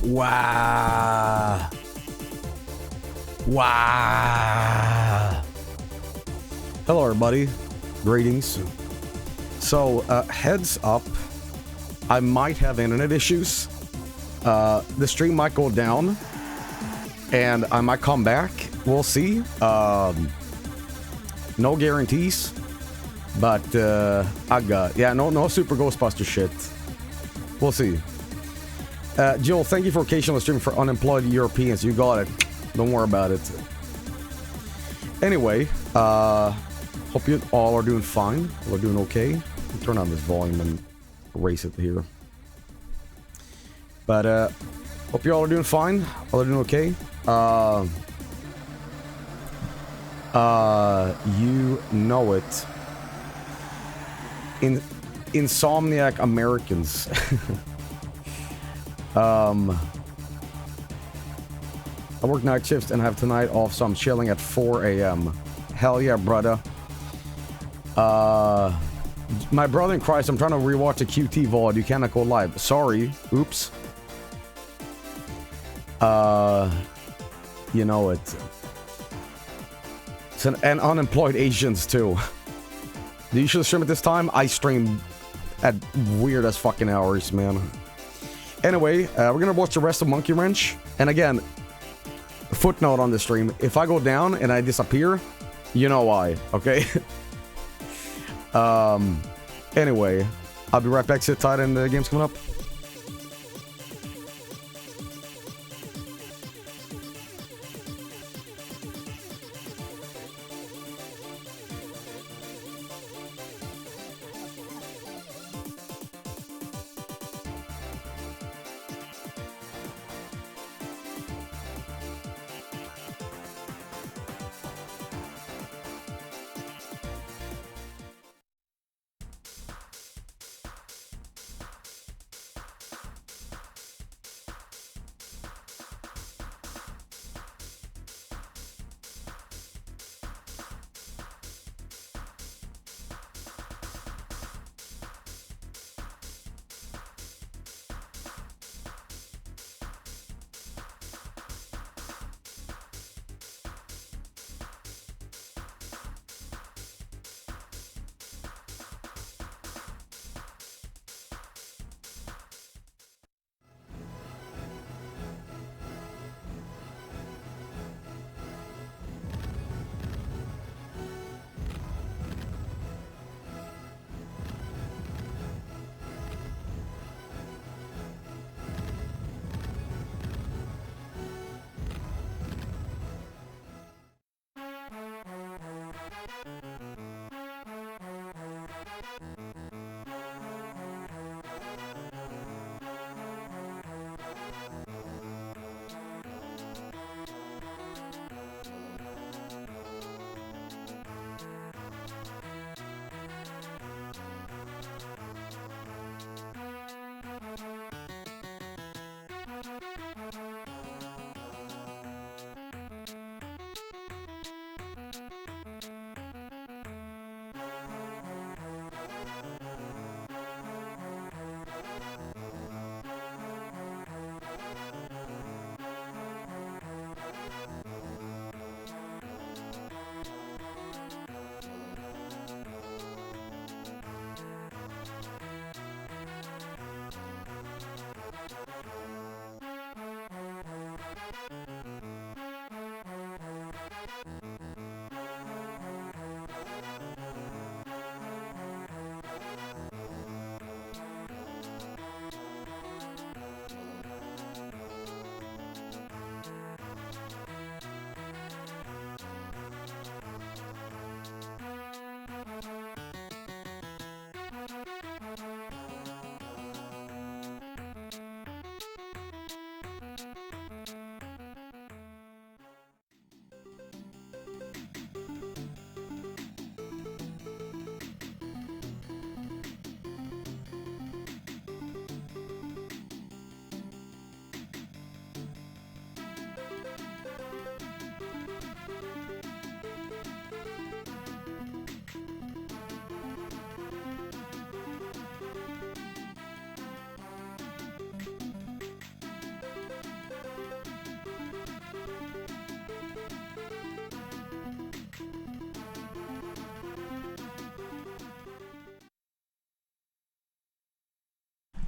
Wow. Wow. Hello, everybody. Greetings. So, heads up. I might have internet issues. The stream might go down. And I might come back. We'll see. No guarantees. But, I got... Yeah, no Super Ghostbuster shit. We'll see. Jill, thank you for occasional streaming for unemployed Europeans. You got it. Don't worry about it. Anyway, hope you all are doing fine. We're doing okay. Turn on this volume and erase it here. But, hope you all are doing fine. All are doing okay. You know it. Insomniac Americans. I work night shifts and have tonight off, so I'm chilling at 4 a.m. Hell yeah, brother. My brother in Christ, I'm trying to rewatch a QT VOD. You cannot go live. Sorry. Oops. You know it. It's and unemployed Asians too. Do you should stream at this time? I stream at weird as fucking hours, man. Anyway, we're gonna watch the rest of Monkey Wrench. And again, footnote on the stream: if I go down and I disappear, you know why, okay? Anyway, I'll be right back. Sit tight, and the game's coming up.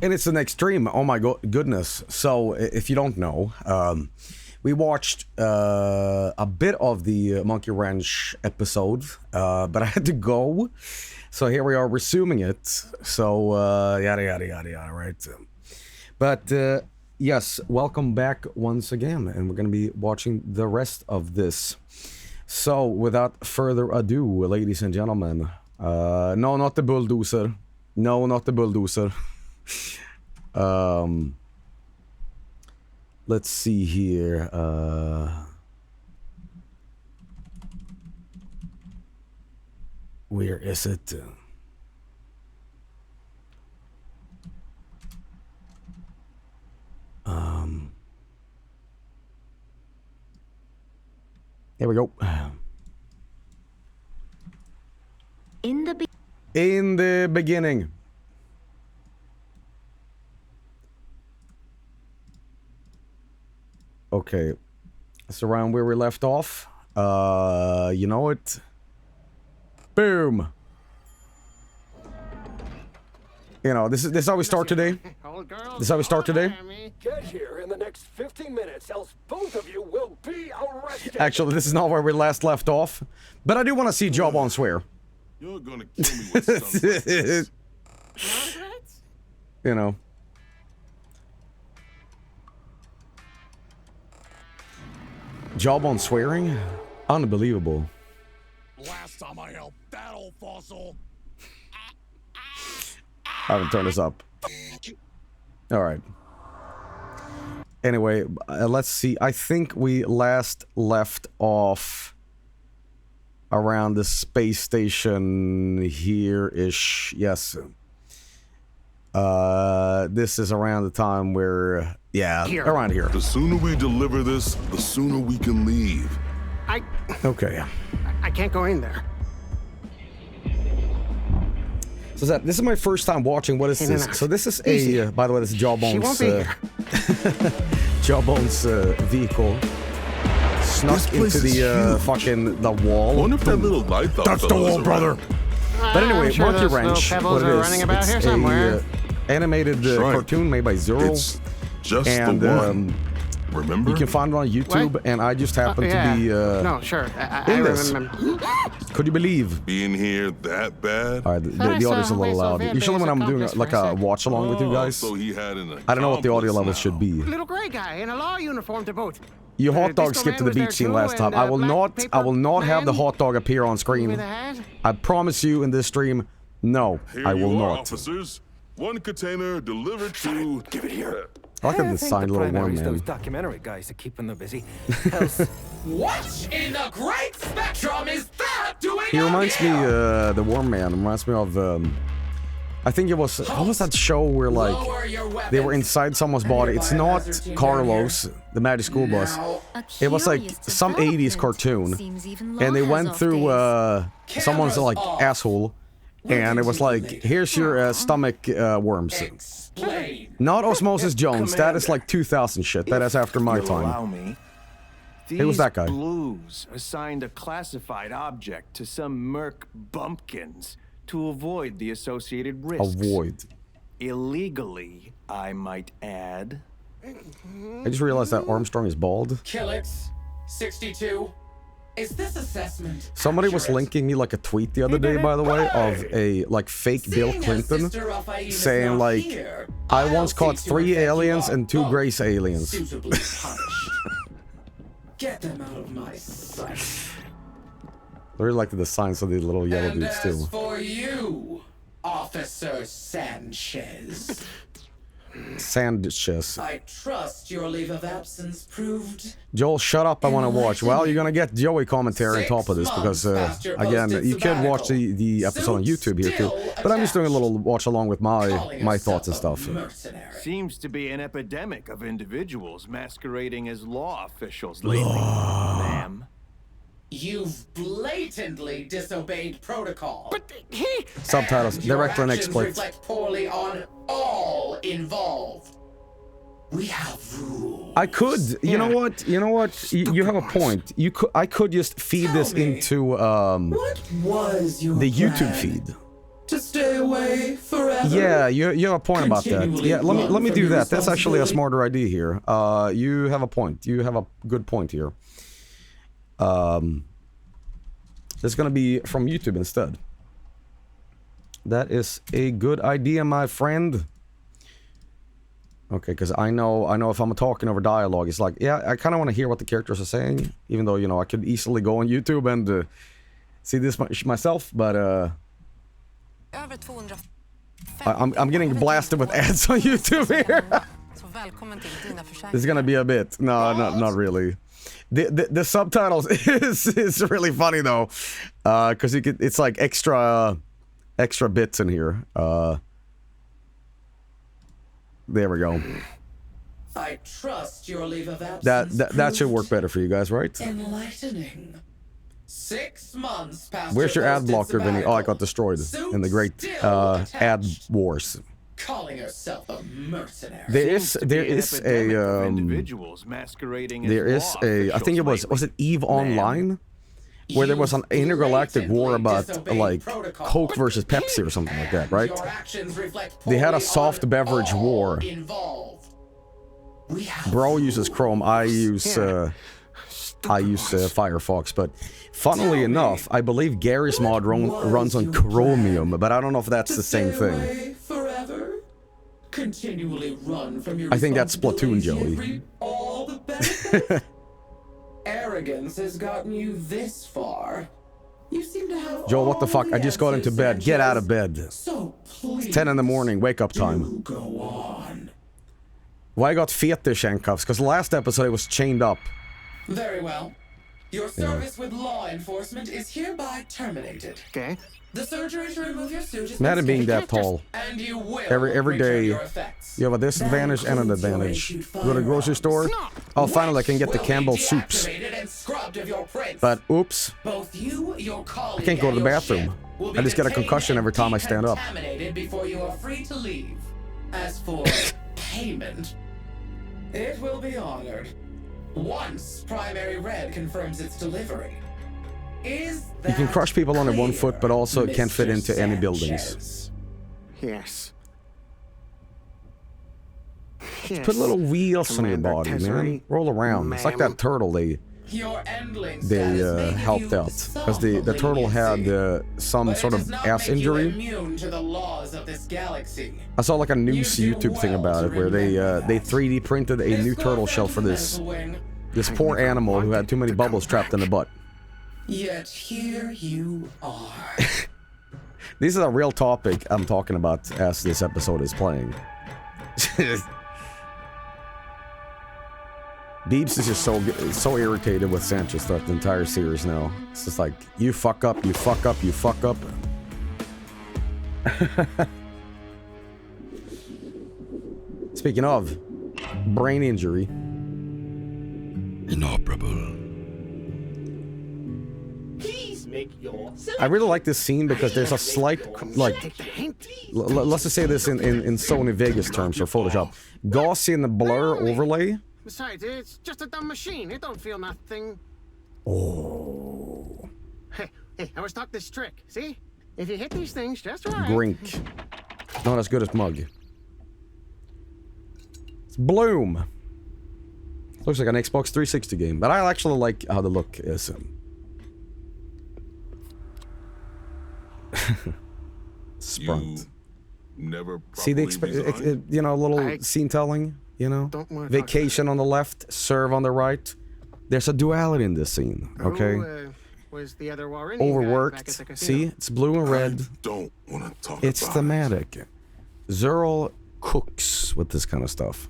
And it's the next stream. Oh my goodness. So, if you don't know, we watched a bit of the Monkey Wrench episode, but I had to go. So here we are resuming it. So, yada, yada, yada, yada, right? But, yes, welcome back once again. And we're going to be watching the rest of this. So, without further ado, ladies and gentlemen. No, not the bulldozer. No, not the bulldozer. Let's see here. Where is it? Here we go. In the beginning. Okay, it's around where we left off. You know it. Boom. You know, this is how we start today. This is how we start today. Get here in the next 15 minutes, else both of you will be arrested. Actually, this is not where we last left off, but I do want to see Jawbone swear. You're gonna kill me with sunglasses. You know. Jawbone swearing? Unbelievable. Last time I helped that old fossil. I haven't turned this up. Alright. Anyway, let's see. I think we last left off around the space station here-ish. Yes. This is around the time where... Yeah, around here. The sooner we deliver this, the sooner we can leave. Okay. I can't go in there. So this is my first time watching. What is this? So this is a... by the way, this is Jawbone's... Jawbone's vehicle. Snuck into the fucking... the wall. I wonder if that little light That's the wall, brother! But anyway, sure Monkey Wrench, what it is, it's a animated cartoon made by Zero. It's just and, the one. Remember? You can find it on YouTube, and I just happen to be no, sure. I remember. Could you believe? Being here that bad? Alright, the audio's a little loud. Usually when I'm doing like a watch along with you guys, So he had an I don't know what the audio level should be. Little gray guy in a law uniform to boot. You hot dog skipped to the beach scene last time. I will not have the hot dog appear on screen. I promise you in this stream, no, Here I will you are, not. officers. One container delivered to... Give it here. I like the signed little worm, man. Those documentary guys are keeping them busy. Else, What in the great spectrum is that doing He reminds me, out the worm man reminds me of, I think it was, what was that show where like, they were inside someone's body? It's not Carlos, the Magic School Bus. It was like some 80s cartoon. And they went through, someone's like asshole. And it was like, here's your stomach worms. Explain. Not Osmosis Jones, that is like 2000 shit. That is after my allow time. me. Who was that guy? These blues assigned a classified object to some merc bumpkins to avoid the associated risks. Avoid. Illegally, I might add. I just realized that Armstrong is bald. Killix, 62. Is this assessment Somebody was accurate? linking me like a tweet the other day, by the way, of a like fake Bill Seeing as Clinton Sister Raphael is saying not like, here, I I'll once see caught to 3 it that you aliens are and 2 both Grace aliens. suitably punished. Get them out of my sight. I really liked the signs of the little yellow And dudes as too. for you, Officer Sanchez, Sanchez. I trust your leave of absence proved Joel, shut up, I want to watch. Well, you're gonna get Joey commentary on top of this because, again, you could watch the episode on YouTube here too. But I'm just doing a little watch along with my thoughts and stuff. mercenary. Seems to be an epidemic of individuals masquerading as law officials lately, ma'am. You've blatantly disobeyed protocol. But he... Subtitles, And your director and actions exploits. reflect poorly on all involved. We have rules. I could, you know what, you have a point. I could just feed Tell this me, into What was your the YouTube plan? feed. To stay away forever. Yeah, you have a point about that. Yeah, let me do that. That's actually a smarter idea here. You have a point. You have a good point here. It's gonna be from YouTube instead. That is a good idea, my friend. Okay, because I know if I'm talking over dialogue, it's like, yeah, I kind of want to hear what the characters are saying, even though, you know, I could easily go on YouTube and see this myself, but I'm getting blasted with ads on YouTube here. This is gonna be a bit. No, not really. The subtitles is really funny though, because it's like extra bits in here. There we go. I trust your leave of absence. That should work better for you guys, right? Enlightening. 6 months past. Where's your ad blocker, Vinny? Oh, I got destroyed in the great ad wars. Calling herself a mercenary. There is a individuals masquerading as I think it was it EVE Online, where there was an intergalactic war about like Coke versus Pepsi or something like that, right? They had a soft beverage war. Bro uses Chrome, I use Firefox, but funnily enough, I believe Gary's mod runs on Chromium, but I don't know if that's the same thing. Continually run from your I think that's Splatoon, Joey. All the benefits? Arrogance has gotten you this far. You seem to have Joel, what the fuck? I just got into bed. Get out of bed. So please, it's 10 in the morning. Wake up time. Go on. Why I got fetish handcuffs? Because last episode I was chained up. Very well. Your service with law enforcement is hereby terminated. Okay. The surgery to remove your suit is Imagine being that tall. And you will every day your you have a disadvantage and an advantage. Go to the grocery store. Oh, finally I can get the Campbell soups. But oops. Both you, your I can't go to the bathroom. I just get a concussion every time I stand up. Before you are free to leave. As for payment, it will be honored once Primary Red confirms its delivery. You can crush people under 1 foot, but also it can't fit into any buildings. Yes. Put little wheels on your body, man. Roll around. It's like that turtle they helped out. Because the turtle had some sort of ass injury. I saw like a news YouTube thing about it, where they 3D printed a new turtle shell for this poor animal who had too many bubbles trapped in the butt. Yet here you are. This is a real topic I'm talking about as this episode is playing. Beebs is just so irritated with Sanchez throughout the entire series now. It's just like, you fuck up, you fuck up, you fuck up. Speaking of, brain injury. Inoperable. I really like this scene because there's a slight, like, let's just say this in Sony Vegas terms or Photoshop. Gaussian blur overlay. Besides, it's just a dumb machine. It don't feel nothing. Oh. Hey, I was taught this trick. See? If you hit these things just right. Grink. Not as good as Mug. It's Bloom. Looks like an Xbox 360 game, but I actually like how the look is. Sprunt. Never see the you know, little scene telling, you know, vacation on the left, serve on the right. There's a duality in this scene, okay? Was the other overworked. See, it's blue and red. Don't want to talk. It's thematic. Zerl cooks with this kind of stuff,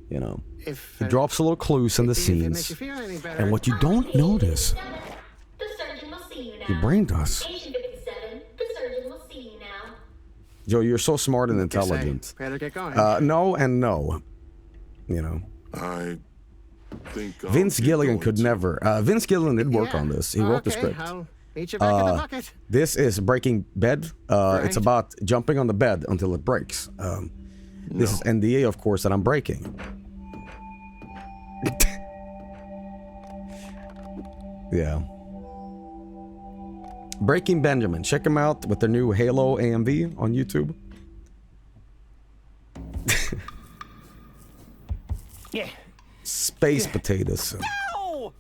you know. He drops a little clues in the scenes, and what you don't notice, your brain does. Joe, you're so smart and intelligent. No and no. You know. I think Vince Gilligan could never. Vince Gilligan did work on this. He wrote the script. This is Breaking Bed. It's about jumping on the bed until it breaks. This is NDA, of course, that I'm breaking. Yeah. Breaking Benjamin. Check him out with their new Halo AMV on YouTube. Yeah. Space potatoes. No!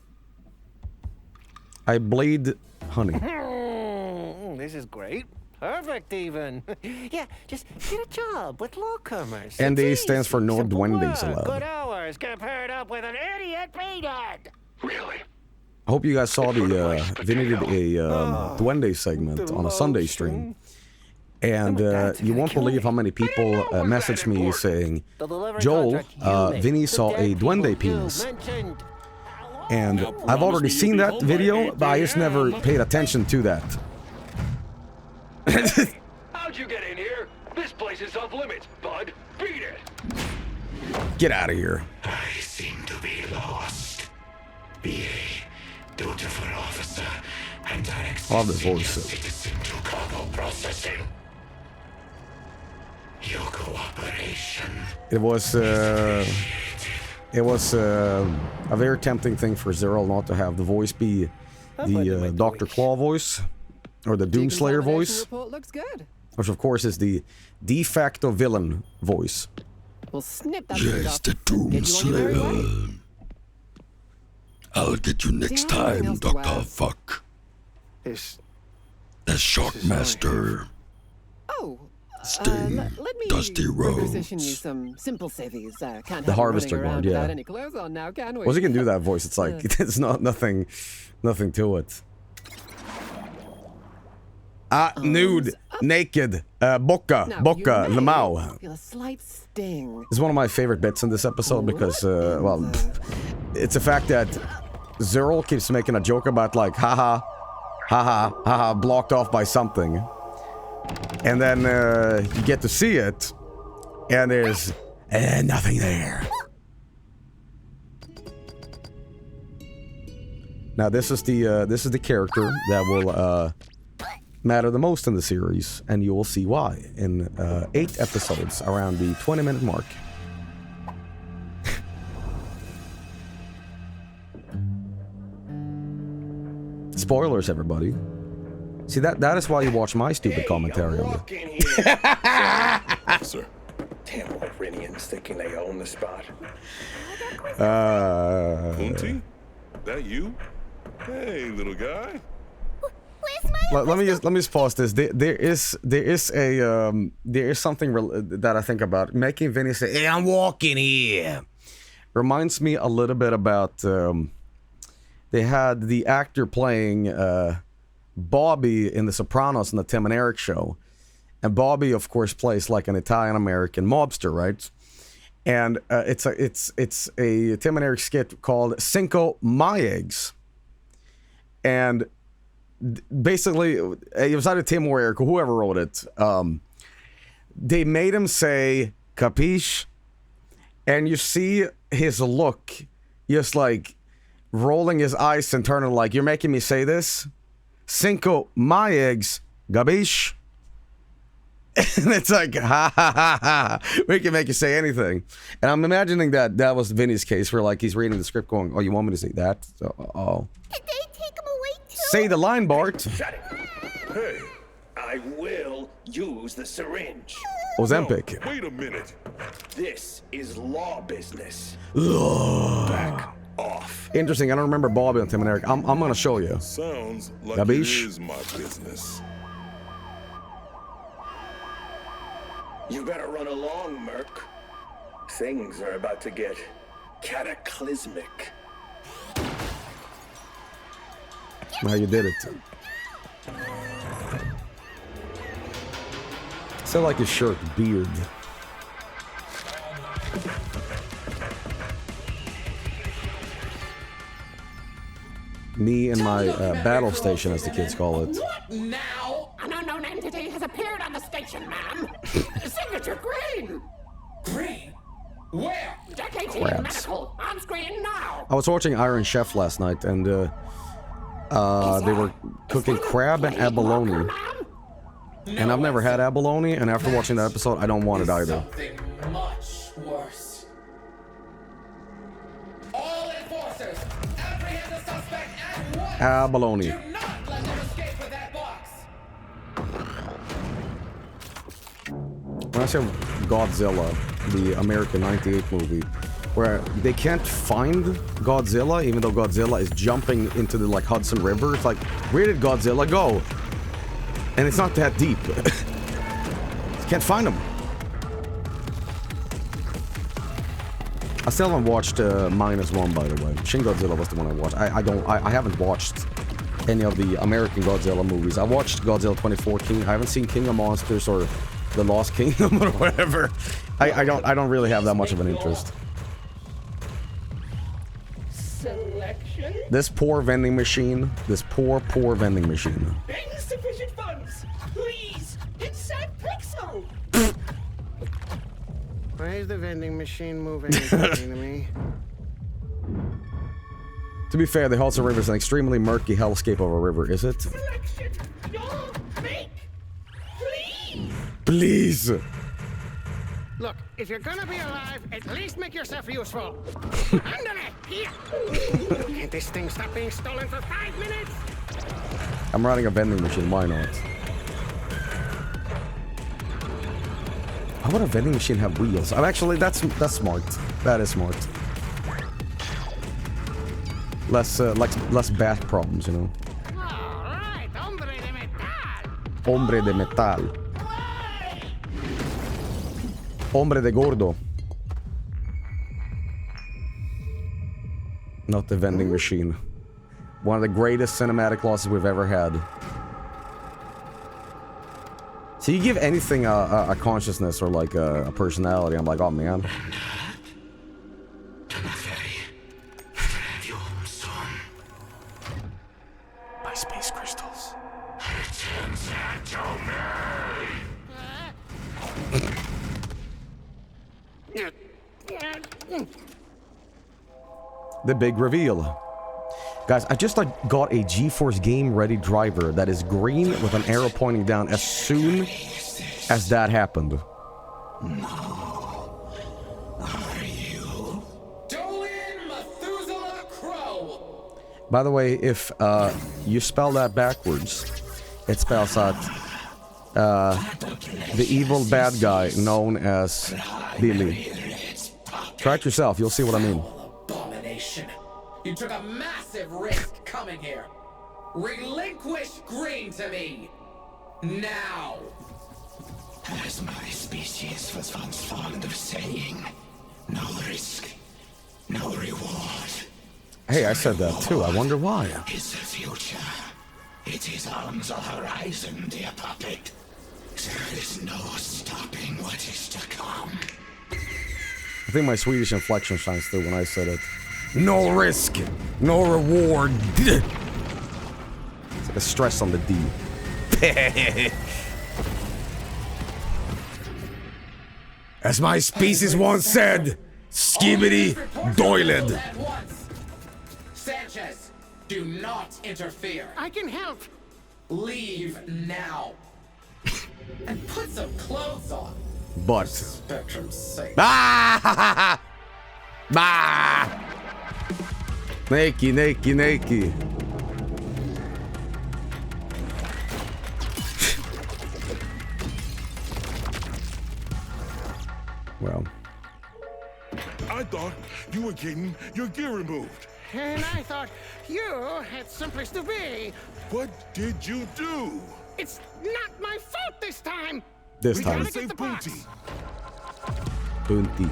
I bleed honey. This is great. Perfect, even. Yeah, just get a job with lawcomers. ND It's stands for easy. no Simple duendes work, allowed. Good hours compared up with an idiot peanut. Really? I hope you guys saw the Vinny did a Duende segment on a Sunday stream. And you won't believe how many people messaged me saying, Joel, Vinny saw a Duende penis. And I've already seen that video, but I just never paid attention to that. How'd you get in here? This place is off limits, bud. Beat it. Get out of here. I seem to be lost. Be a dutiful officer, and I Love this voice. citizen to cargo processing. Your cooperation. It was a very tempting thing for Zero not to have the voice be the Dr. Claw voice, or the Doomslayer voice, Report looks good. which of course is the de facto villain voice. We'll snip that Yes, the Get you on your merry way. Doomslayer. I'll get you next Do you have anything time, else to Dr. add? Fuck. This The Shockmaster. Oh, Sting, let me Dusty requisition you Rhodes. some simple civvies. Can't have The you Harvester running around Guard, yeah. without any clothes on now, can we? Well, you can do that voice. It's like it's not nothing to it. Nude, naked, Boca, Now, Boca, you may Lamau. feel a slight sting. It's one of my favorite bits in this episode because, well, it's the fact that Zerl keeps making a joke about like, haha, haha, haha, blocked off by something. And then you get to see it, and there's nothing there. Now this is the character that will matter the most in the series, and you will see why in 8 episodes around the 20-minute mark. Spoilers, everybody. See, that is why you watch my stupid commentary on it. Walk in here. Sir. Damn Iranians thinking they own the spot. Kunti? That you? Hey, little guy. Let me just pause this. There is something that I think about making Vinny say, "Hey, I'm walking here." Reminds me a little bit about they had the actor playing Bobby in The Sopranos in the Tim and Eric show, and Bobby, of course, plays like an Italian-American mobster, right? And it's a Tim and Eric skit called Cinco My Eggs, and basically it was either Tim or Eric or whoever wrote it. They made him say "capiche," and you see his look, just like rolling his eyes and turning like, "You're making me say this? Cinco my eggs, gabish." And it's like, ha ha ha ha. We can make you say anything. And I'm imagining that was Vinny's case, where like he's reading the script going, "Oh, you want me to say that? Oh. Did they take him away too? Say the line, Bart." Shut it. Hey, I will use the syringe. Ozempic. Wait a minute. This is law business. Ugh. Back off. Interesting. I don't remember Bobby on Tim and Eric. I'm gonna show you. Sounds like Gabish? it is my business. You better run along, Merc. Things are about to get cataclysmic. Now you did it. Sound like his shirt, beard. Me and my battle station, as the kids call it. What now? An unknown entity has appeared on the station, ma'am. Signature green. Green? Where? Decades in Crabs. medical. On screen now. I was watching Iron Chef last night, and they were cooking crab and abalone. And I've never had abalone, and after watching that episode, I don't want it either. Something much worse. All enforcers, apprehend the suspect at once. Abalone. Do not let them escape with that box. when I say Godzilla, the American '98 movie, where they can't find Godzilla, even though Godzilla is jumping into the like Hudson River. It's like, where did Godzilla go? And it's not that deep. Can't find him. I still haven't watched -1, by the way. Shin Godzilla was the one I watched. I haven't watched any of the American Godzilla movies. I watched Godzilla 2014. I haven't seen King of Monsters or The Lost Kingdom or whatever. I don't really have that much of an interest. Selection? This poor vending machine. This poor vending machine. Insufficient funds. Please, insert Pixel. Why is the vending machine moving to me? To be fair, the Hudson River is an extremely murky hellscape of a river, is it? Selection. Your make. Please. Please! Look, if you're gonna be alive, at least make yourself useful. Andale, here. Can't this thing stop being stolen for 5 minutes? I'm running a vending machine, why not? How would a vending machine have wheels? Oh, actually, that's smart. That is smart. Less back problems, you know. All right, hombre de metal. Hombre de metal. Hombre de gordo. Not the vending machine. One of the greatest cinematic losses we've ever had. So you give anything a consciousness or like a personality, I'm like, oh man. My space crystals. The big reveal. Guys, I just like got a GeForce Game Ready driver that is green with an arrow pointing down as soon as that happened. No. Are you? Dolan Methuselah Crow. By the way, if you spell that backwards, it spells out the evil bad guy known as Billy. Try it yourself, you'll see what I mean. Abomination. You took a massive risk coming here. Relinquish green to me. Now. As my species was once fond of saying, no risk, no reward. Hey, I said that too. I wonder why. It's the future. It is on the horizon, dear puppet. There is no stopping what is to come. I think my Swedish inflection shines through when I said it. No risk, no reward. It's like a stress on the D. As my species once said, skibbity doiled. Sanchez, do not interfere. I can help. Leave now. And put some clothes on. But. Spectrum's sake. Ah! Bah! Nakey, nakey, nakey. Well. I thought you were getting your gear removed. And I thought you had someplace to be. What did you do? It's not my fault this time. This We time. gotta get the box. Bounty.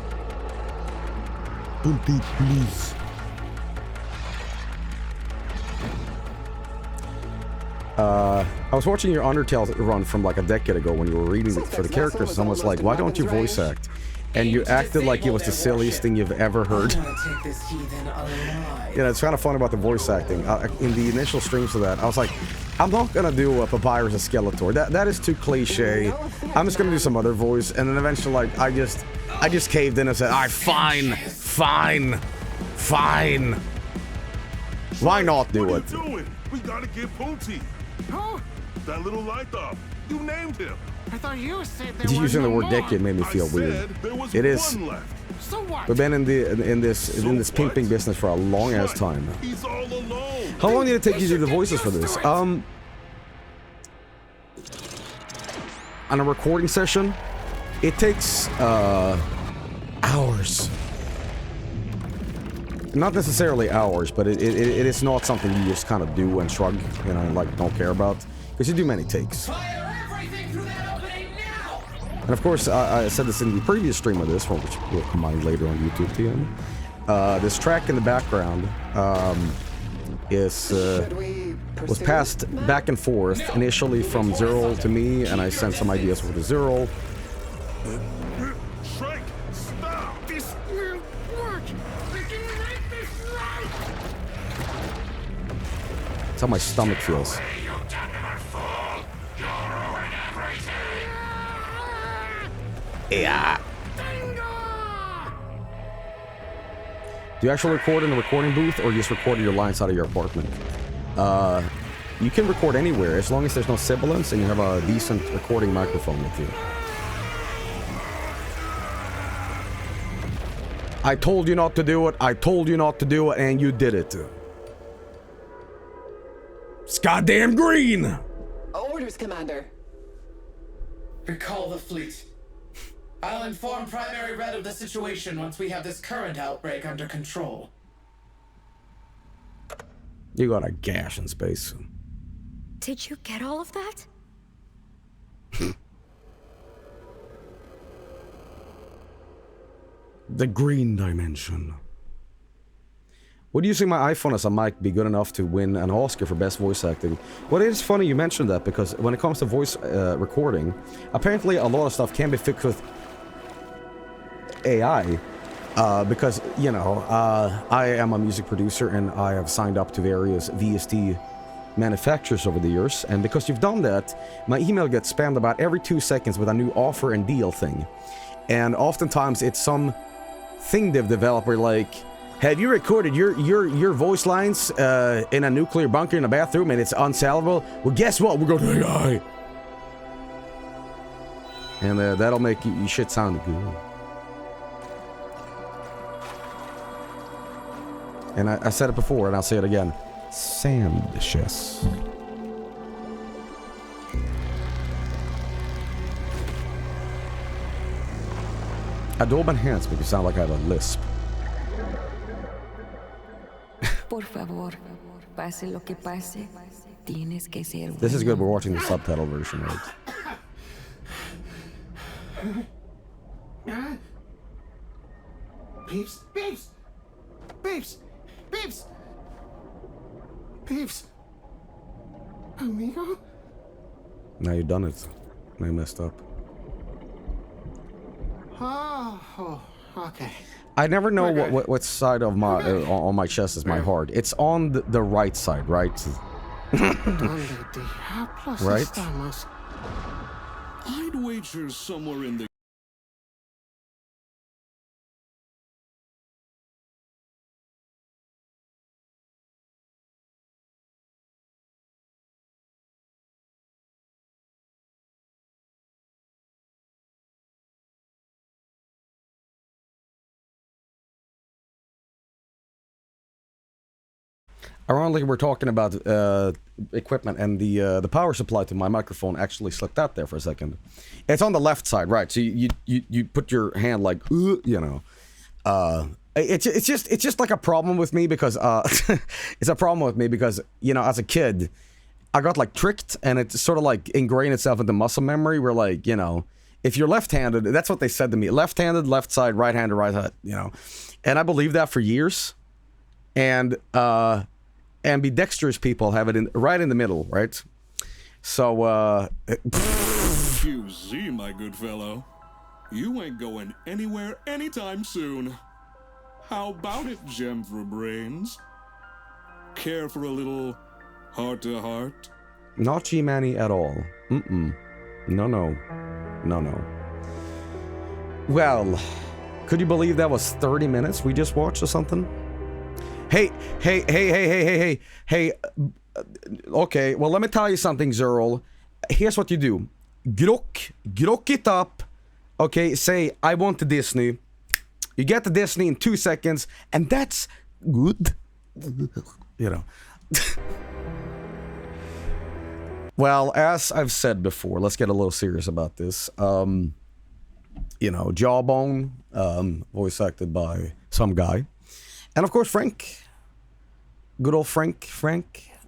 Bounty, please. I was watching your Undertale run from like a decade ago when you were reading for the characters. Someone was like, why don't you voice act? And you acted like it was the silliest thing you've ever heard. Yeah, it's kind of fun about the voice acting. In the initial streams of that, I was like, I'm not gonna do a Papyrus and Skeletor. That is too cliche. I'm just gonna do some other voice. And then eventually, like, I just caved in and said, alright, fine. Why not do it? What are you doing? We gotta get Punti. Oh, That little Lythop. You named him. I thought you said there was Using the no word more. decade made me feel I weird. said there was It is. one left. So what? We've been in this pimping business for a long ass time. He's all alone. How long did it take you to do the voices for this? On a recording session, It takes hours. Not necessarily hours, but it is not something you just kind of do and shrug, you know, and like don't care about, because you do many takes. And of course, I said this in the previous stream of this, which will come on later on YouTube TM. This track in the background was passed back and forth, initially from Zerol to me, and I sent some ideas over to Zerol. Shrek, stop! This will work. We can make this right. That's how my stomach feels. Yeah. Do you actually record in a recording booth, or just record your lines out of your apartment? You can record anywhere, as long as there's no sibilance and you have a decent recording microphone with you. I told you not to do it, I told you not to do it, and you did it. It's goddamn green! Orders, Commander. Recall the fleet. I'll inform Primary Red of the situation once we have this current outbreak under control. You got a gash in space. Did you get all of that? The green dimension. Would using my iPhone as a mic be good enough to win an Oscar for best voice acting? Well, it is funny you mentioned that, because when it comes to voice recording, apparently a lot of stuff can be fixed with AI, because, you know, I am a music producer and I have signed up to various VST manufacturers over the years, and because you've done that, my email gets spammed about every 2 seconds with a new offer and deal thing. And oftentimes it's some thing they've developed where, like, have you recorded your voice lines in a nuclear bunker in a bathroom and it's unsalvable? Well, guess what? We're going to AI. And that'll make you shit sound good. And I said it before, and I'll say it again. Sandishes. Adobe Enhance make you sound like I have a lisp. Por favor, pase lo que pase, tienes que ser. This is good, we're watching the subtitle version, right? Peeps, peeps, peeps, peeps, peeps. Amigo? Now you've done it. Now you messed up. Oh, okay. I never know what side of my on my chest is my heart. It's on the right side, right? Right? I'd wager somewhere in the Ironically, we're talking about equipment, and the power supply to my microphone actually slipped out there for a second. It's on the left side, right? So you put your hand like, you know. It's just like a problem with me because it's a problem with me because, you know, as a kid, I got like tricked, and it sort of like ingrained itself into muscle memory. Where, like, you know, if you're left-handed, that's what they said to me: left-handed, left side, right-handed, right side. You know, and I believed that for years, and ambidextrous people have it right in the middle, right? So, QZ, my good fellow. You ain't going anywhere anytime soon. How about it, Gem for Brains? Care for a little heart-to-heart? not G-Manny at all. No. Well, could you believe that was 30 minutes we just watched or something? Hey, okay, well, let me tell you something, Zerl. Here's what you do. Grok it up. Okay, say, I want the Disney. You get the Disney in 2 seconds, and that's good. You know. Well, as I've said before, let's get a little serious about this. you know, Jawbone, voice acted by some guy. And of course, Frank. Good old Frank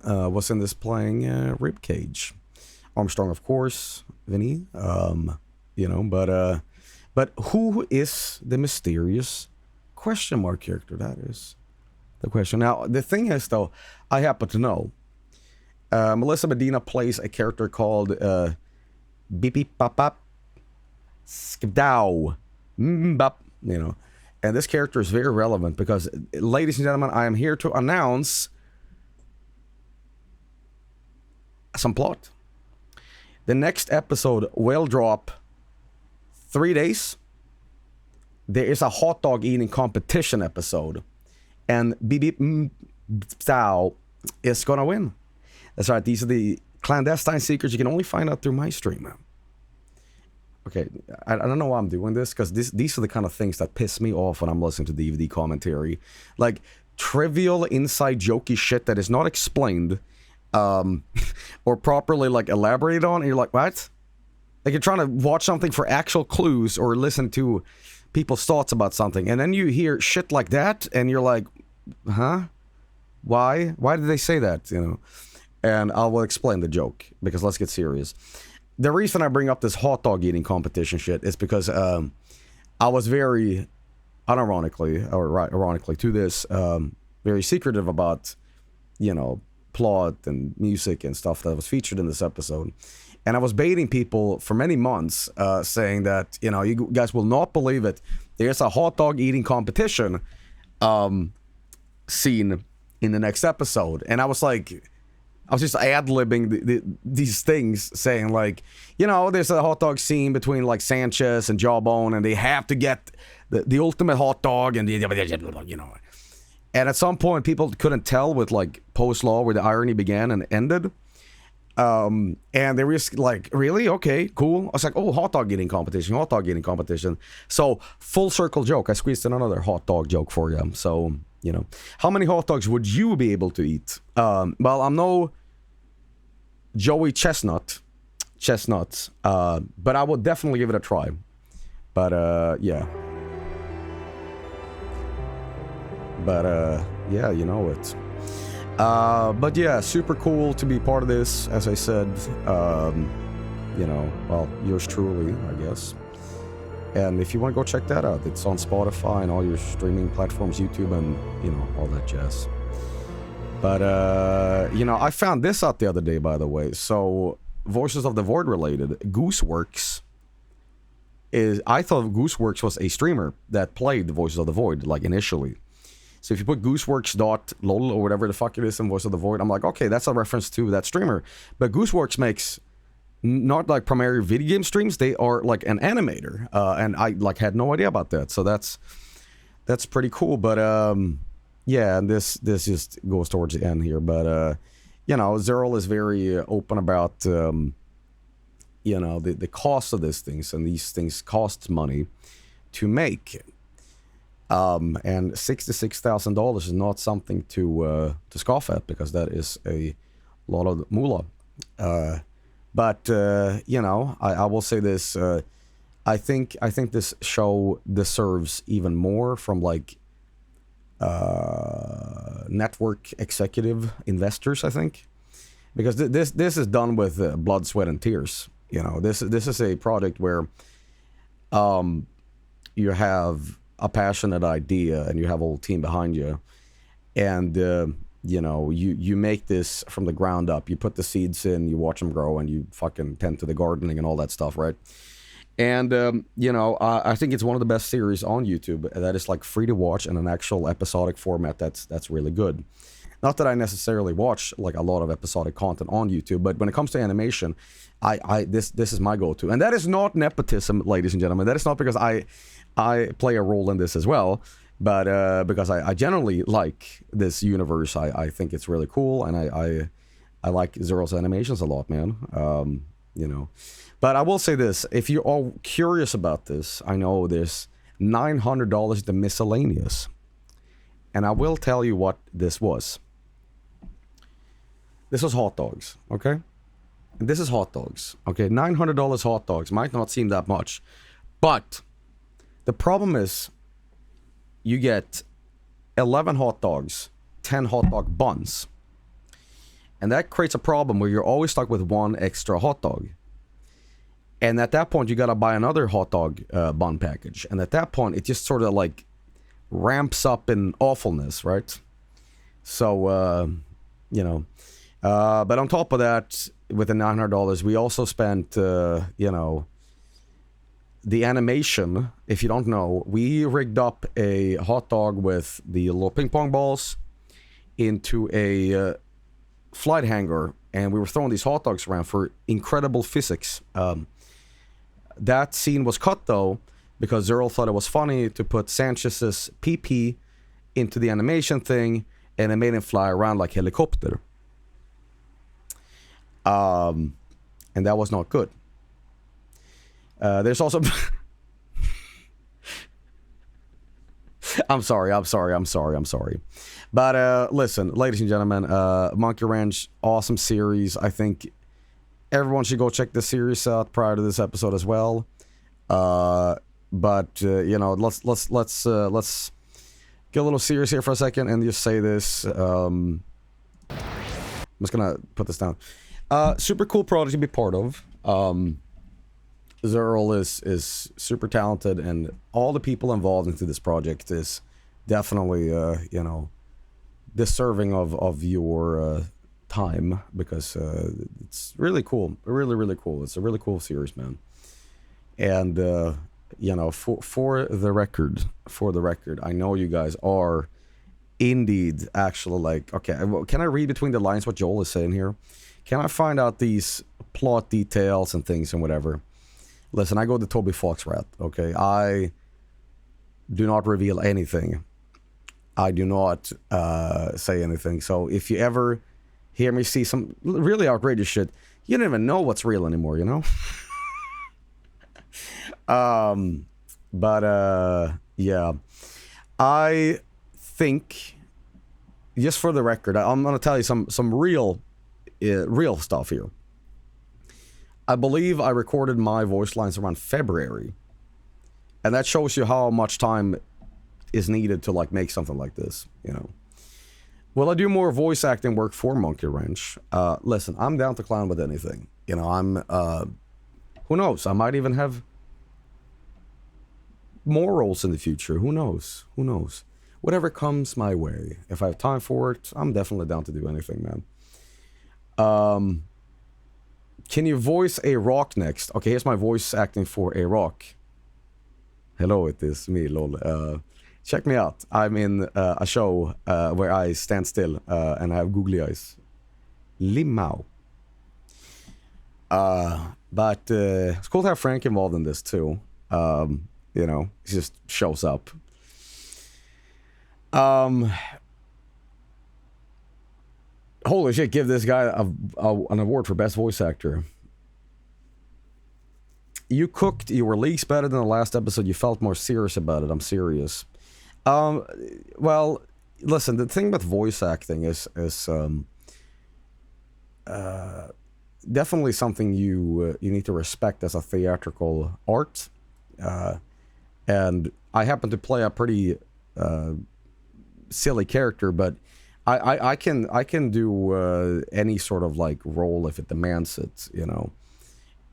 was in this playing Ribcage. Armstrong, of course, Vinny, you know, but who is the mysterious question mark character? That is the question. Now, the thing is, though, I happen to know. Melissa Medina plays a character called Beep Pop Pop Skdow, you know, and this character is very relevant because, ladies and gentlemen, I am here to announce some plot. The next episode will drop 3 days. There is a hot dog eating competition episode, and Beep Style is gonna win. That's right. These are the clandestine secrets you can only find out through my stream. Okay, I don't know why I'm doing this, because these are the kind of things that piss me off when I'm listening to DVD commentary. Like, trivial inside jokey shit that is not explained or properly, like, elaborated on, and you're like, what? Like, you're trying to watch something for actual clues or listen to people's thoughts about something, and then you hear shit like that, and you're like, huh? Why? Why did they say that, you know? And I will explain the joke, because let's get serious. The reason I bring up this hot dog eating competition shit is because I was very ironically to this, very secretive about, you know, plot and music and stuff that was featured in this episode. And I was baiting people for many months, saying that, you know, you guys will not believe it. There's a hot dog eating competition scene in the next episode. And I was just ad-libbing these things, saying like, you know, there's a hot dog scene between like Sanchez and Jawbone, and they have to get the ultimate hot dog, and you know. And at some point, people couldn't tell with like post-law where the irony began and ended. And they were just like, really? Okay, cool. I was like, oh, hot dog eating competition. So, full circle joke. I squeezed in another hot dog joke for you. So, you know, how many hot dogs would you be able to eat? Well, I'm no Joey Chestnuts, but I would definitely give it a try. But, yeah. But, yeah, you know it. But yeah, super cool to be part of this, as I said. You know, well, yours truly, I guess. And if you want to go check that out, it's on Spotify and all your streaming platforms, YouTube, and, you know, all that jazz. But, you know, I found this out the other day, by the way. So, Voices of the Void related, Gooseworks I thought Gooseworks was a streamer that played the Voices of the Void, like, initially. So if you put gooseworks.lol or whatever the fuck it is in Voice of the Void, I'm like, okay, that's a reference to that streamer. But Gooseworks makes not like primarily video game streams, they are like an animator. And I like had no idea about that. So that's pretty cool. But yeah, and this just goes towards the end here. But you know, Zerl is very open about you know, the cost of these things, and these things cost money to make. And $66,000 is not something to scoff at, because that is a lot of moolah. But you know, I will say this: I think this show deserves even more from like network executive investors. I think, because this is done with blood, sweat, and tears. You know, this is a project where you have a passionate idea and you have a whole team behind you, and you know, you make this from the ground up. You put the seeds in, you watch them grow, and you fucking tend to the gardening and all that stuff, right? And you know, I think it's one of the best series on YouTube that is like free to watch in an actual episodic format. That's really good. Not that I necessarily watch like a lot of episodic content on YouTube, but when it comes to animation, this is my go-to. And that is not nepotism, ladies and gentlemen. That is not because I play a role in this as well, but because I generally like this universe. I think it's really cool, and I like Zerl's animations a lot, man. You know, but I will say this: if you're all curious about this, I know there's $900 to miscellaneous, and I will tell you what this was. This was hot dogs, okay? And this is hot dogs, okay? $900 hot dogs might not seem that much, but The problem is, you get 11 hot dogs, 10 hot dog buns. And that creates a problem where you're always stuck with one extra hot dog. And at that point, you gotta buy another hot dog bun package. And at that point, it just sort of like ramps up in awfulness, right? So, you know. But on top of that, with the $900, we also spent, you know, the animation. If you don't know, we rigged up a hot dog with the little ping pong balls into a flight hangar, and we were throwing these hot dogs around for incredible physics. That scene was cut though because Earl thought it was funny to put Sanchez's PP into the animation thing, and it made him fly around like helicopter. And that was not good. There's also I'm sorry. But listen, ladies and gentlemen, Monkey Wrench, awesome series. I think everyone should go check this series out prior to this episode as well. But you know, let's get a little serious here for a second and just say this. I'm just gonna put this down. Super cool project to be part of. Zerl is super talented, and all the people involved into this project is definitely, you know, deserving of your time, because it's really cool. Really cool. It's a really cool series, man. And, you know, for the record, I know you guys are indeed actually like, okay, can I read between the lines what Joel is saying here? Can I find out these plot details and things and whatever? Listen, I go the Toby Fox route, okay? I do not reveal anything. I do not say anything. So if you ever hear me see some really outrageous shit, you don't even know what's real anymore, you know? Yeah. I think, just for the record, I'm going to tell you some real stuff here. I believe I recorded my voice lines around February. And that shows you how much time is needed to like make something like this, you know. Will I do more voice acting work for Monkey Wrench? Listen, I'm down to clown with anything. You know, I'm, who knows? I might even have more roles in the future. Who knows? Whatever comes my way. If I have time for it, I'm definitely down to do anything, man. Can you voice a rock next? Okay, here's my voice acting for a rock. Hello, it is me, lol. Check me out. I'm in a show where I stand still and I have googly eyes. Limau. But it's cool to have Frank involved in this too. You know, he just shows up. Holy shit, give this guy an award for best voice actor. You cooked, you were leagues better than the last episode. You felt more serious about it. I'm serious. Well, listen, the thing with voice acting is definitely something you need to respect as a theatrical art. And I happen to play a pretty silly character, but I can do any sort of like role if it demands it, you know.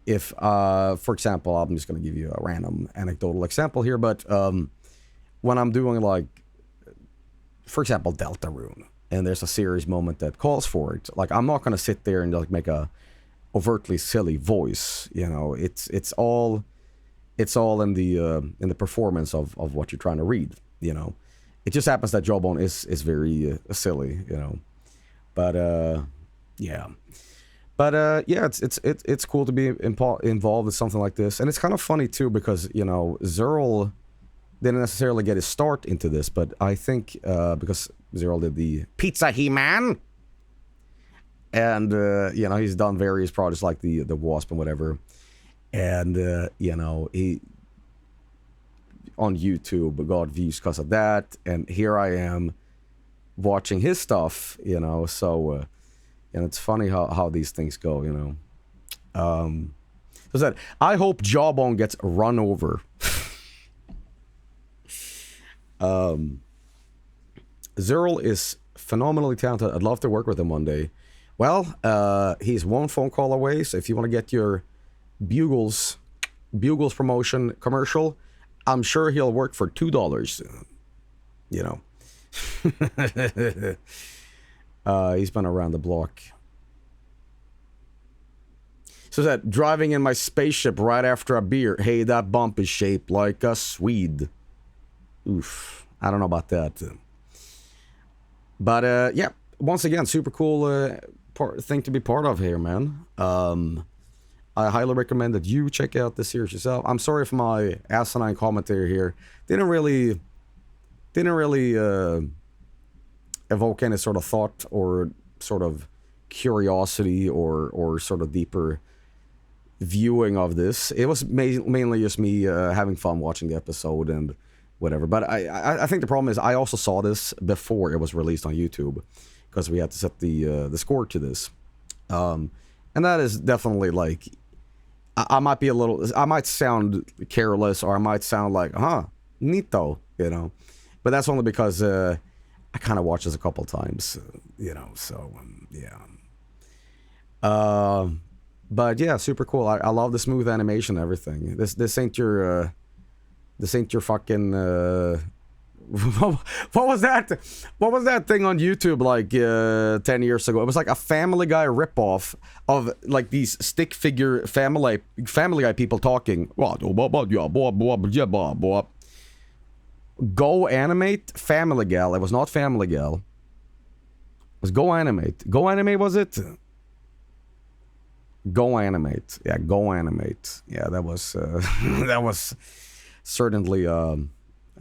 If, for example, I'm just going to give you a random anecdotal example here, but when I'm doing like, for example, Deltarune, and there's a serious moment that calls for it, like I'm not going to sit there and like make a overtly silly voice, you know. It's all in the performance of what you're trying to read, you know. It just happens that Jawbone is very silly, you know. But yeah. But yeah, it's cool to be involved with something like this, and it's kind of funny too because, you know, Zerl didn't necessarily get his start into this, but I think because Zerl did the Pizza He-Man, and you know, he's done various projects like the Wasp and whatever, and you know, he on YouTube got views because of that, and here I am watching his stuff, you know, so and it's funny how these things go, you know. So that I hope Jawbone gets run over. Zerl is phenomenally talented. I'd love to work with him one day. Well, he's one phone call away, so if you want to get your Bugles promotion commercial, I'm sure he'll work for $2. You know. He's been around the block. So that driving in my spaceship right after a beer. Hey, that bump is shaped like a Swede. Oof. I don't know about that. But yeah, once again, super cool thing to be part of here, man. I highly recommend that you check out the series yourself. I'm sorry if my asinine commentary here didn't really evoke any sort of thought or sort of curiosity or sort of deeper viewing of this. It was mainly just me having fun watching the episode and whatever. But I think the problem is I also saw this before it was released on YouTube because we had to set the score to this. And that is definitely like, I might sound careless or I might sound like, neato, you know. But that's only because I kind of watched this a couple times, you know, so yeah. But yeah, super cool. I love the smooth animation and everything. This ain't your fucking what was that thing on YouTube like 10 years ago? It was like a Family Guy ripoff of like these stick figure Family Guy people talking. Go Animate Family Gal. It was not Family Gal. It was Go Animate. Go Animate, was it? Go Animate. Yeah, Go Animate. Yeah, that was that was certainly a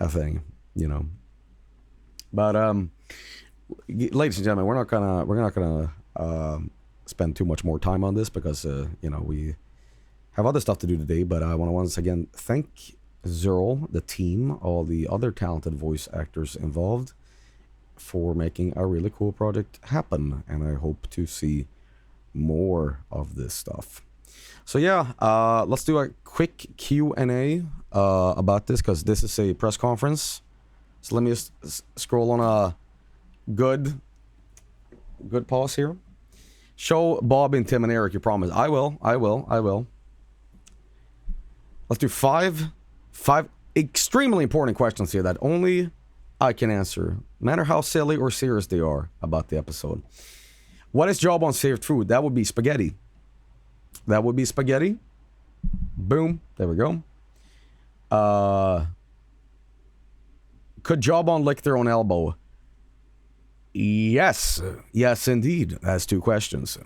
thing, you know. But ladies and gentlemen, we're not gonna spend too much more time on this because you know, we have other stuff to do today. But I want to once again thank Zerl, the team, all the other talented voice actors involved for making a really cool project happen, and I hope to see more of this stuff. So yeah, let's do a quick Q&A about this because this is a press conference. So let me just scroll on a good pause here. Show Bob and Tim and Eric your promise. I will. Let's do five extremely important questions here that only I can answer, no matter how silly or serious they are about the episode. What is Jawbone's favorite food? That would be spaghetti. Boom. There we go. Could Jawbone lick their own elbow? Yes. Yes, indeed. That's two questions.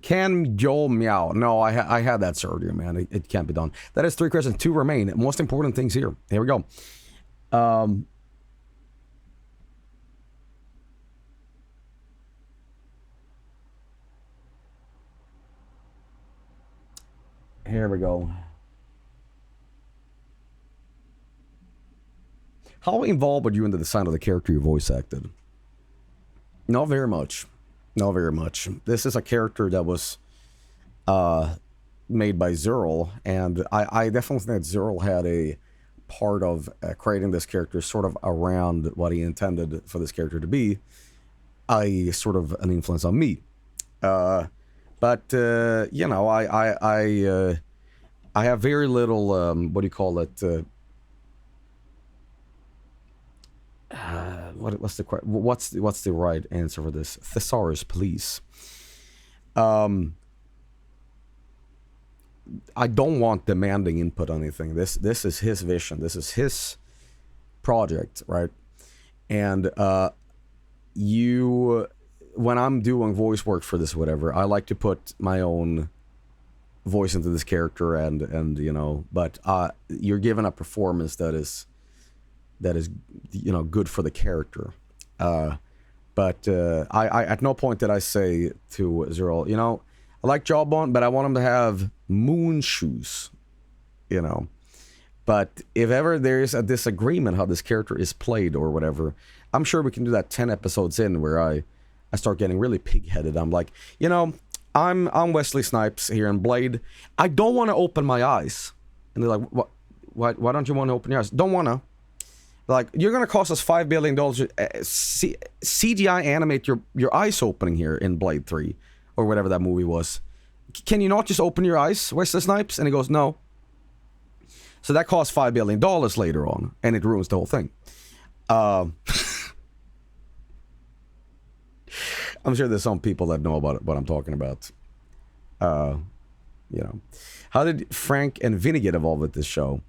Can Joel meow? No, I had that surgery, man. It can't be done. That is three questions. Two remain. Most important things here. Here we go. Here we go. How involved were you in the design of the character you voice acted? Not very much. Not very much. This is a character that was made by Zerl, and I definitely think that Zerl had a part of creating this character sort of around what he intended for this character to be, a sort of an influence on me. But you know, I have very little what do you call it? What's the right answer for this? Thesaurus, please. I don't want demanding input on anything. This is his vision. This is his project, right? And when I'm doing voice work for this, whatever, I like to put my own voice into this character, and you know, but you're given a performance that is you know, good for the character. But I at no point did I say to Zerl, you know, I like Jawbone, but I want him to have moon shoes, you know. But if ever there's a disagreement how this character is played or whatever, I'm sure we can do that 10 episodes in where I start getting really pig-headed. I'm like, you know, I'm Wesley Snipes here in Blade. I don't want to open my eyes. And they're like, what? Why don't you want to open your eyes? Don't want to. Like, you're going to cost us $5 billion. CGI animate your eyes opening here in Blade 3. Or whatever that movie was. Can you not just open your eyes, Wesley Snipes? And he goes, no. So that costs $5 billion later on. And it ruins the whole thing. I'm sure there's some people that know about what I'm talking about. You know. How did Frank and Vinny get involved with this show?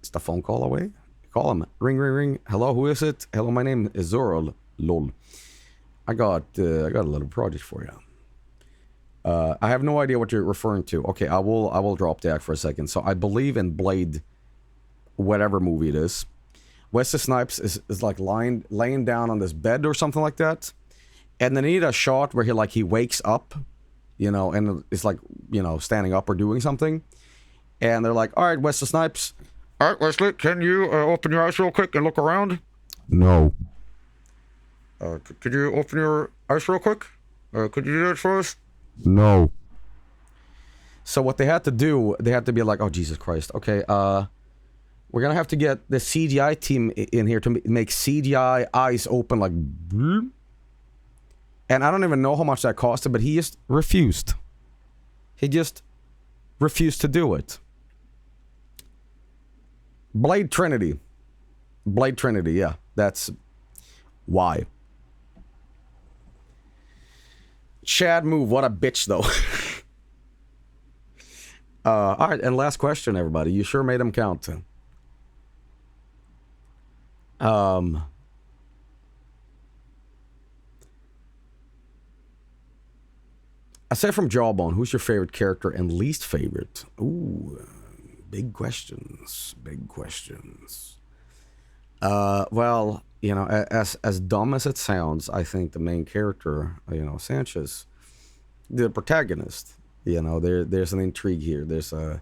Is the phone call away? Call him. Ring, ring, ring. Hello, who is it? Hello, my name is Zorol. Lol. I got a little project for you. I have no idea what you're referring to. Okay, I will drop the act for a second. So I believe in Blade, whatever movie it is, Wesley Snipes is like laying down on this bed or something like that, and they need a shot where he wakes up, you know, and it's like, you know, standing up or doing something, and they're like, all right, Wesley Snipes, all right, Wesley, can you open your eyes real quick and look around? No. Could you open your eyes real quick? Could you do that for us? No. So what they had to do, they had to be like, oh, Jesus Christ. Okay, we're going to have to get the CGI team in here to make CGI eyes open like... And I don't even know how much that costed, but he just refused. He just refused to do it. Blade Trinity. Blade Trinity, yeah. That's why. Chad move, what a bitch though. Alright, and last question, everybody. You sure made them count. Aside from Jawbone, who's your favorite character and least favorite? Ooh, big questions. Big questions. Well, you know, as dumb as it sounds, I think the main character, you know, Sanchez, the protagonist, you know, there's an intrigue here. There's a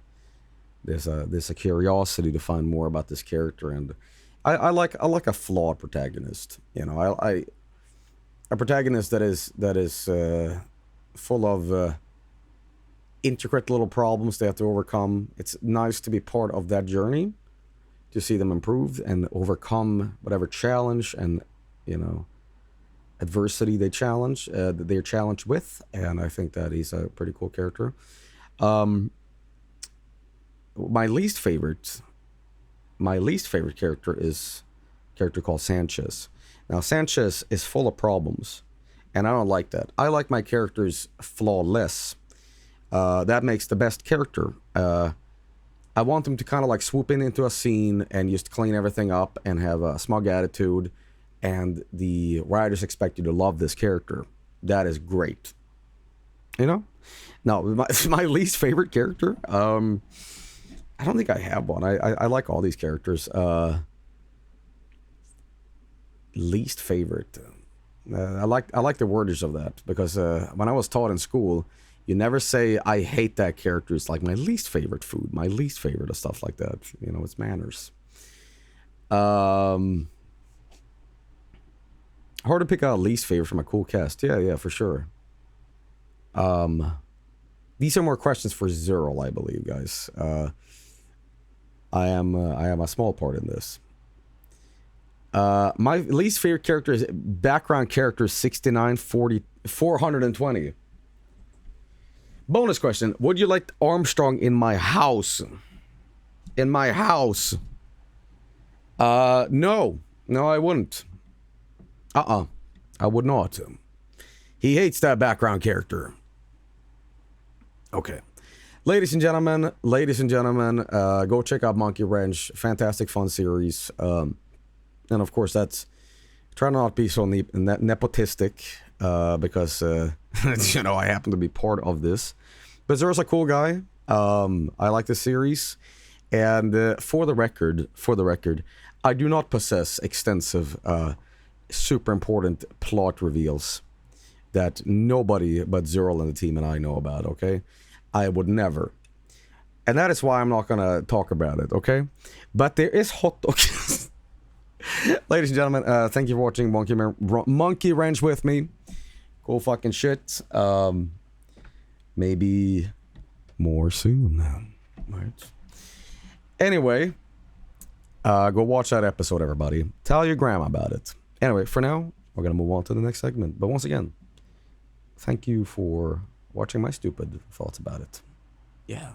curiosity to find more about this character, and I like a flawed protagonist. You know, a protagonist that is full of intricate little problems they have to overcome. It's nice to be part of that journey, to see them improve and overcome whatever challenge and, you know, adversity they're challenged with, and I think that he's a pretty cool character. My least favorite character is a character called Sanchez. Now, Sanchez is full of problems, and I don't like that. I like my characters flawless. That makes the best character. I want them to kind of like swoop into a scene and just clean everything up and have a smug attitude, and the writers expect you to love this character. That is great. You know? Now, my least favorite character, I don't think I have one. I like all these characters. Least favorite. I like the wordage of that, because when I was taught in school, you never say, I hate that character. It's like my least favorite food, my least favorite, or stuff like that. You know, it's manners. Hard to pick out a least favorite from a cool cast. Yeah, for sure. These are more questions for Zerl, I believe, guys. I am a small part in this. My least favorite character is background character 420. Bonus question. Would you like Armstrong in my house? In my house? No. No, I wouldn't. I would not. He hates that background character. Okay. Ladies and gentlemen, go check out Monkey Wrench. Fantastic fun series. And of course, that's... Try not to be so nepotistic, because, you know, I happen to be part of this. But Zer's a cool guy. I like the series. And for the record, I do not possess extensive, super important plot reveals that nobody but Zerl and the team and I know about, okay? I would never. And that is why I'm not going to talk about it, okay? But there is hot dogs. Ladies and gentlemen, thank you for watching Monkey Wrench with me. Cool fucking shit. Maybe more soon now. Right. Anyway, go watch that episode, everybody. Tell your grandma about it. Anyway, for now, we're gonna move on to the next segment. But once again, thank you for watching my stupid thoughts about it. Yeah.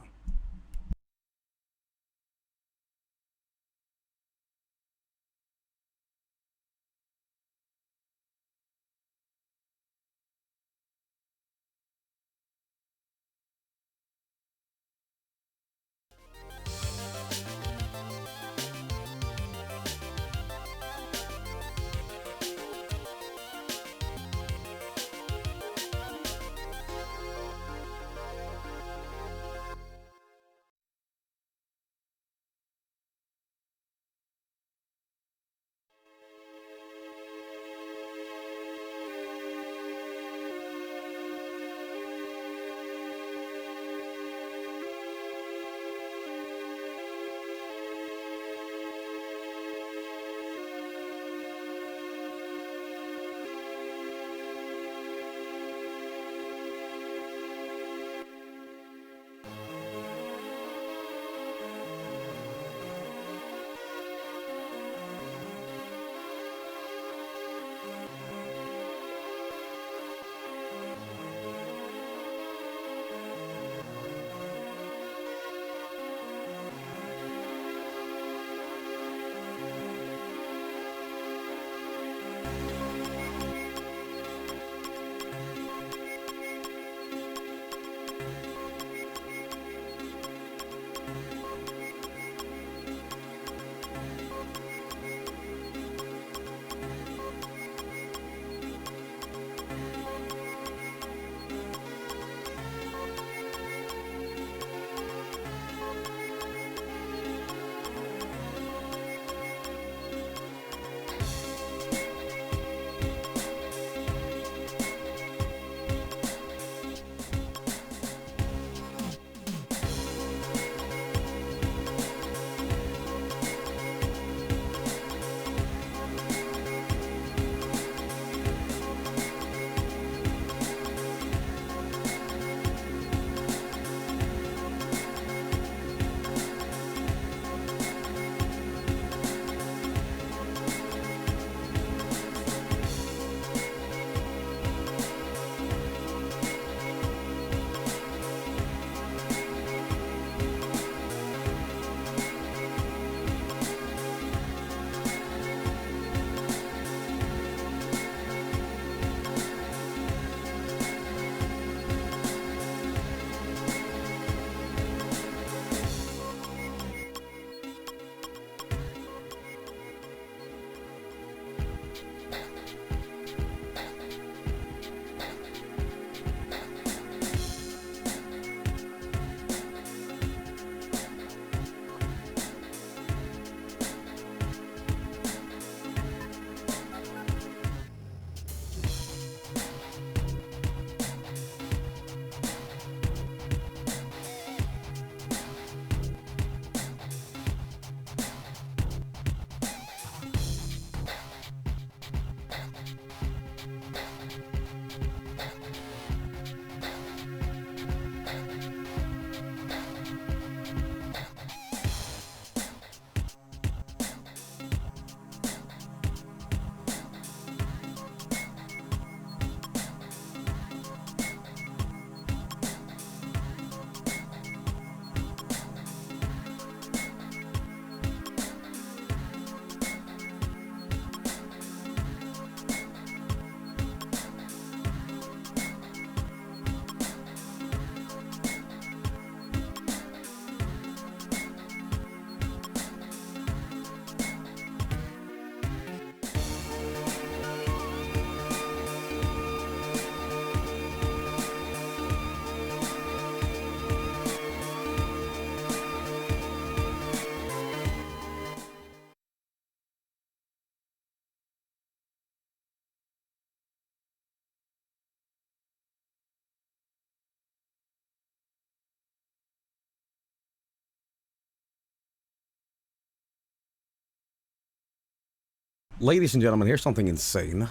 ladies and gentlemen, here's something insane.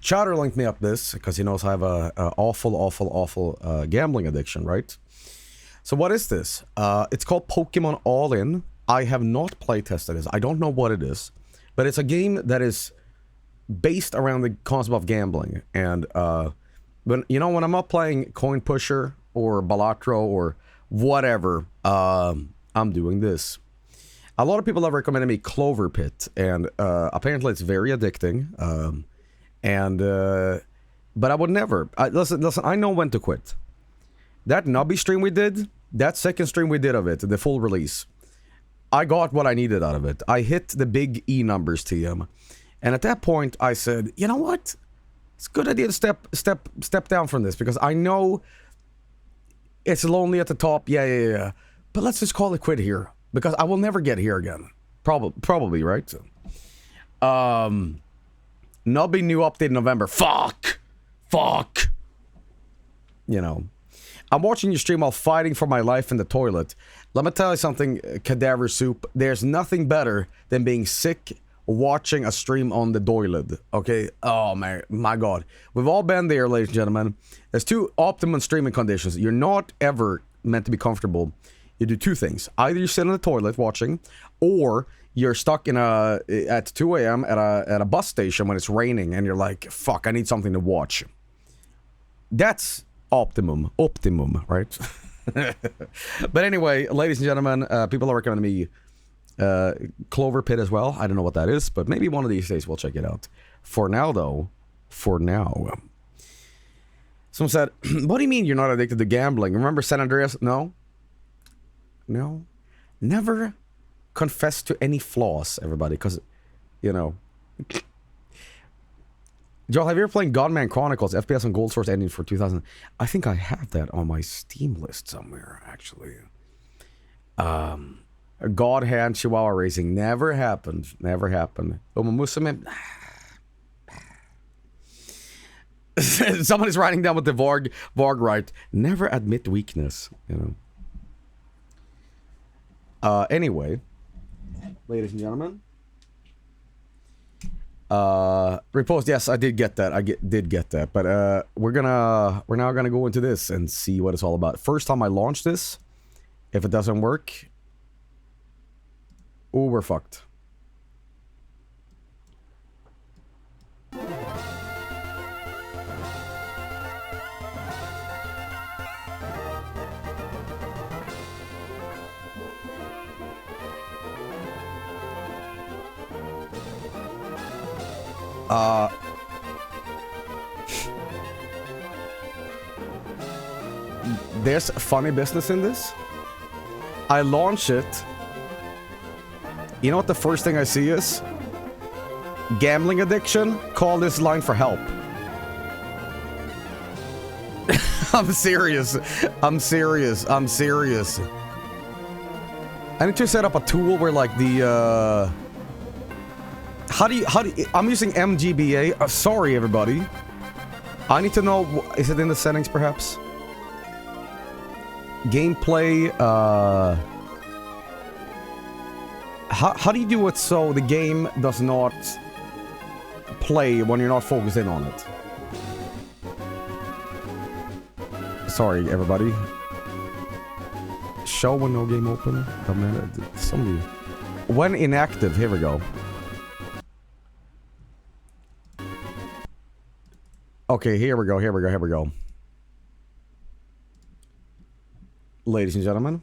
Chowder linked me up this because he knows I have a awful gambling addiction, right? So what is this? It's called Pokémon All In. I have not playtested this. I don't know what it is, but it's a game that is based around the concept of gambling. And when I'm not playing Coin Pusher or Balatro or whatever, I'm doing this. A lot of people have recommended me Clover Pit, and apparently it's very addicting. But I would never. Listen, I know when to quit. That Nubby stream we did, that second stream we did of it, the full release, I got what I needed out of it. I hit the big E numbers, TM. And at that point, I said, you know what? It's a good idea to step down from this, because I know it's lonely at the top. Yeah. But let's just call it quit here, because I will never get here again. Probably, right? Nubby new update in November. Fuck. I'm watching you stream while fighting for my life in the toilet. Let me tell you something, Cadaver Soup. There's nothing better than being sick watching a stream on the toilet. Okay? Oh, my God. We've all been there, ladies and gentlemen. There's two optimum streaming conditions. You're not ever meant to be comfortable. You do two things. Either you sit in the toilet watching, or you're stuck at 2 a.m. at a bus station when it's raining, and you're like, fuck, I need something to watch. That's optimum, right? But anyway, ladies and gentlemen, people are recommending me Clover Pit as well. I don't know what that is, but maybe one of these days we'll check it out. For now, someone said, what do you mean you're not addicted to gambling? Remember San Andreas? No. Never confess to any flaws, everybody, because, Joel, have you ever played Godman Chronicles, FPS and Gold Source ending for 2000? I think I have that on my Steam list somewhere, actually. God Hand Chihuahua Racing. Never happened. Musume. Somebody's writing down with the Varg right. Never admit weakness, Anyway, ladies and gentlemen. Repost, yes, I did get that. Did get that. But we're now gonna go into this and see what it's all about. First time I launch this, if it doesn't work, oh, we're fucked. There's funny business in this. I launch it. You know what the first thing I see is? Gambling addiction? Call this line for help. I'm serious. I need to set up a tool where like the how do you I'm using MGBA. Sorry everybody. I need to know, is it in the settings perhaps? Gameplay, how do you do it so the game does not play when you're not focused in on it? Sorry everybody. Show when no game open. Oh man, somebody. When inactive, here we go. Okay, here we go. Ladies and gentlemen,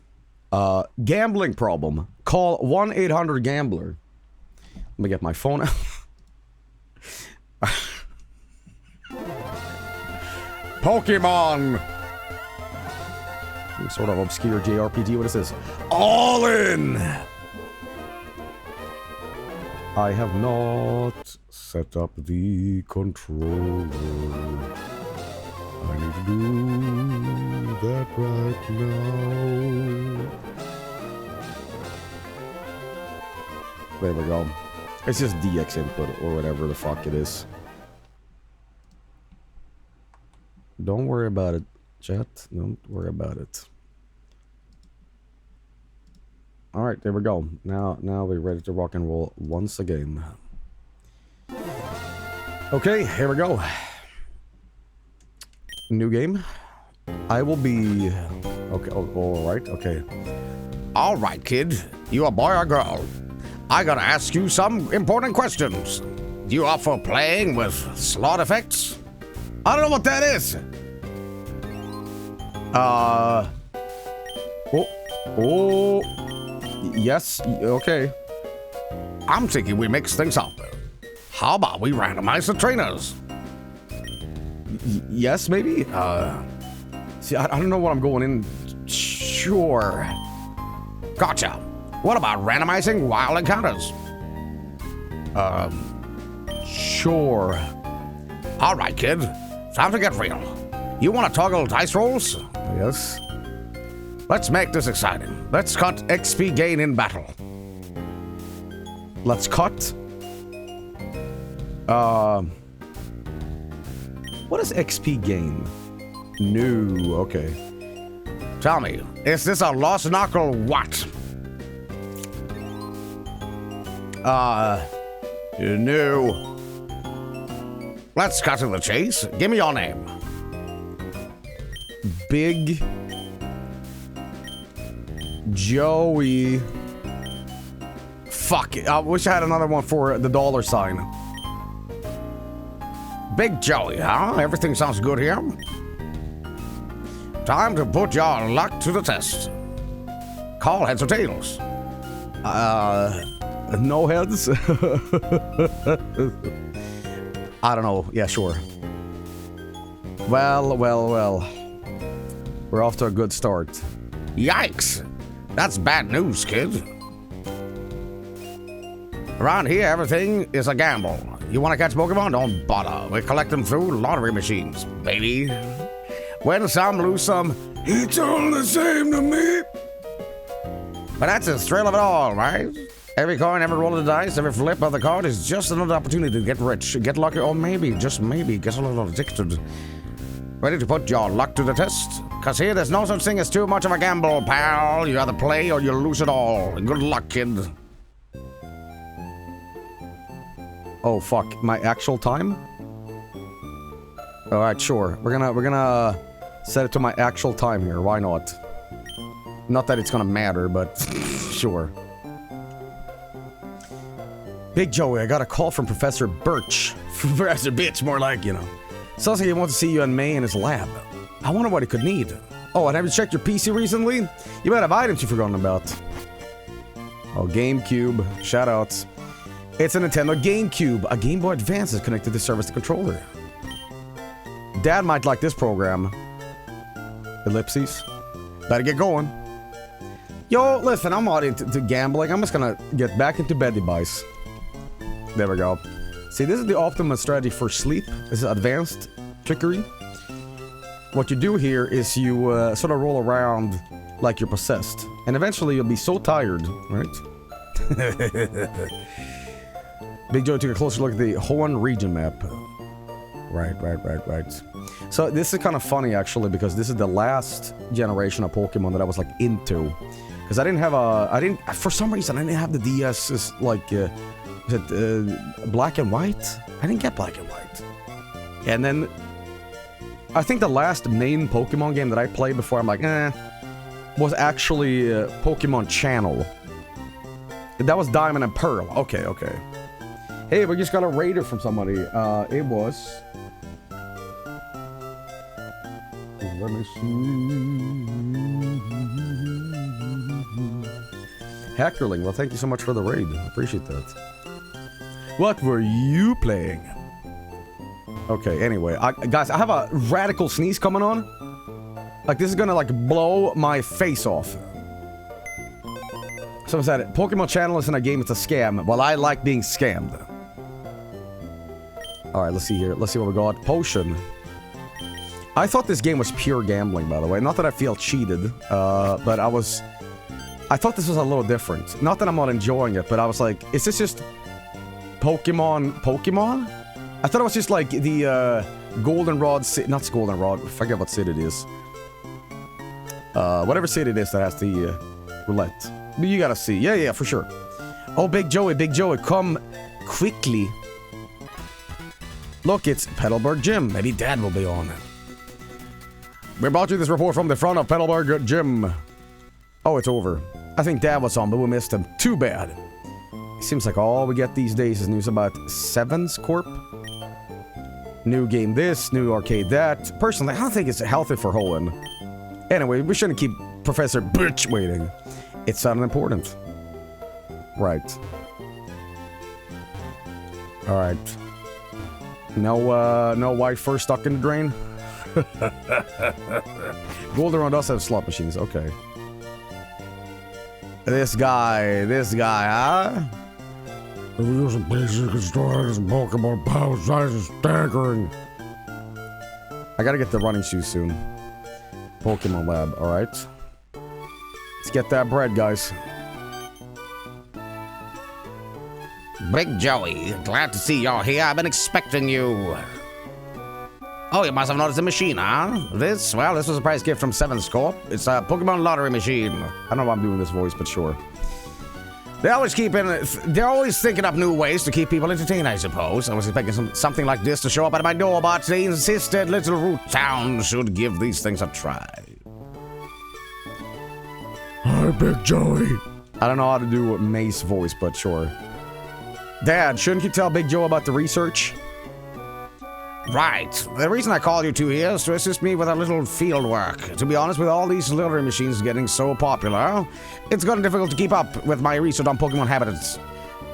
gambling problem. Call 1-800-GAMBLER. Let me get my phone out. Pokemon! Some sort of obscure JRPG. What is this? All in! I have not set up the controller. I need to do that right now. There we go. It's just DX input or whatever the fuck it is. Don't worry about it, chat. Don't worry about it. Alright, there we go. Now we're ready to rock and roll once again. Okay, here we go. New game. I will be... Okay, all right, okay. All right, kid. You a boy or girl? I gotta ask you some important questions. Do you up for playing with slot effects? I don't know what that is. Oh. Yes, okay. I'm thinking we mix things up. How about we randomize the trainers? Yes, maybe? See, I don't know what I'm going in. Sure. Gotcha. What about randomizing wild encounters? Sure. All right, kid. Time to get real. You want to toggle dice rolls? Yes. Let's make this exciting. Let's cut XP gain in battle. Let's cut. What is XP gain? No, okay. Tell me, is this a lost knock or what? No. Let's cut to the chase. Give me your name. Big Joey. Fuck it. I wish I had another one for the dollar sign. Big Joey, huh? Everything sounds good here. Time to put your luck to the test. Call heads or tails. No heads. I don't know. Yeah, sure. Well. We're off to a good start. Yikes. That's bad news, kid. Around here, everything is a gamble. You want to catch Pokémon? Don't bother. We collect them through lottery machines, baby. Win some, lose some. It's all the same to me. But that's the thrill of it all, right? Every coin, every roll of the dice, every flip of the card is just another opportunity to get rich, get lucky, or maybe, just maybe, get a little addicted. Ready to put your luck to the test? Cause here there's no such thing as too much of a gamble, pal. You either play or you lose it all. Good luck, kid. Oh fuck, my actual time? Alright, sure. We're gonna set it to my actual time here. Why not? Not that it's gonna matter, but sure. Big Joey, I got a call from Professor Birch. Professor Bitch, more like, you know. Sounds like he wants to see you in May in his lab. I wonder what he could need. Oh, and have you checked your PC recently? You might have items you've forgotten about. Oh, GameCube. Shoutouts. It's a Nintendo GameCube. A Game Boy Advance is connected to service the controller. Dad might like this program. Ellipses. Better get going. Yo, listen, I'm not into gambling. I'm just gonna get back into bed device. There we go. See, this is the optimal strategy for sleep. This is advanced trickery. What you do here is you sort of roll around like you're possessed. And eventually you'll be so tired, right? Big Joe took a closer look at the Hoenn region map. Right. So this is kind of funny, actually, because this is the last generation of Pokemon that I was, like, into. Because I didn't have for some reason, I didn't have the DS, like, was it black and white? I didn't get black and white. And then, I think the last main Pokemon game that I played before I'm like, was actually Pokemon Channel. That was Diamond and Pearl. Okay. Hey, we just got a raider from somebody. It was... Let me see... Hackerling, well, thank you so much for the raid. I appreciate that. What were you playing? Okay, anyway. Guys, I have a radical sneeze coming on. Like, this is gonna, like, blow my face off. Someone said, Pokemon Channel isn't a game, it's a scam. Well, I like being scammed. Alright, let's see here. Let's see what we got. Potion. I thought this game was pure gambling, by the way. Not that I feel cheated, but I thought this was a little different. Not that I'm not enjoying it, but I was like, is this just Pokemon? I thought it was just like the Goldenrod, not Goldenrod, I forget what city it is. Whatever city it is that has the roulette. But you gotta see. Yeah, for sure. Oh, Big Joey, come quickly. Look, it's Petalburg Gym. Maybe Dad will be on. We brought you this report from the front of Petalburg Gym. Oh, it's over. I think Dad was on, but we missed him. Too bad. It seems like all we get these days is news about Sevens Corp. New game this, new arcade that. Personally, I don't think it's healthy for Hoenn. Anyway, we shouldn't keep Professor Bitch waiting. It's unimportant. Right. Alright. No wife first stuck in the drain? Golden does have slot machines, okay. This guy, huh? Using basic destroyers, Pokemon power size is staggering. I gotta get the running shoes soon. Pokemon Lab, alright. Let's get that bread, guys. Big Joey, glad to see you're here. I've been expecting you. Oh, you must have noticed the machine, huh? This was a surprise gift from Sevens Corp. It's a Pokemon lottery machine. I don't know why I'm doing this voice, but sure. They're always thinking up new ways to keep people entertained, I suppose. I was expecting something like this to show up at my door, but they insisted Little Root Town should give these things a try. Hi, Big Joey. I don't know how to do a Mace voice, but sure. Dad, shouldn't you tell Big Joe about the research? Right. The reason I called you two here is to assist me with a little field work. To be honest, with all these lottery machines getting so popular, it's gotten difficult to keep up with my research on Pokemon habitats.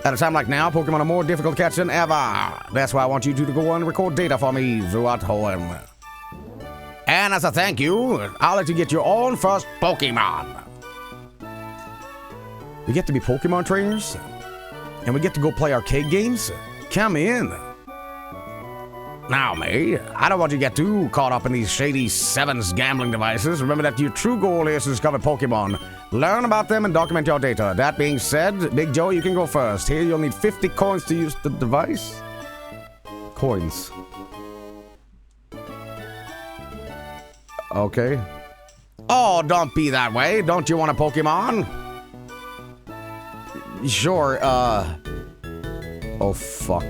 At a time like now, Pokemon are more difficult to catch than ever. That's why I want you two to go and record data for me throughout Hoenn. And as a thank you, I'll let you get your own first Pokemon. We get to be Pokemon trainers? And we get to go play arcade games? Come in. Now, May, I don't want you to get too caught up in these shady Sevens gambling devices. Remember that your true goal is to discover Pokemon. Learn about them and document your data. That being said, Big Joe, you can go first. Here, you'll need 50 coins to use the device. Coins. Okay. Oh, don't be that way. Don't you want a Pokemon? Sure, Oh, fuck.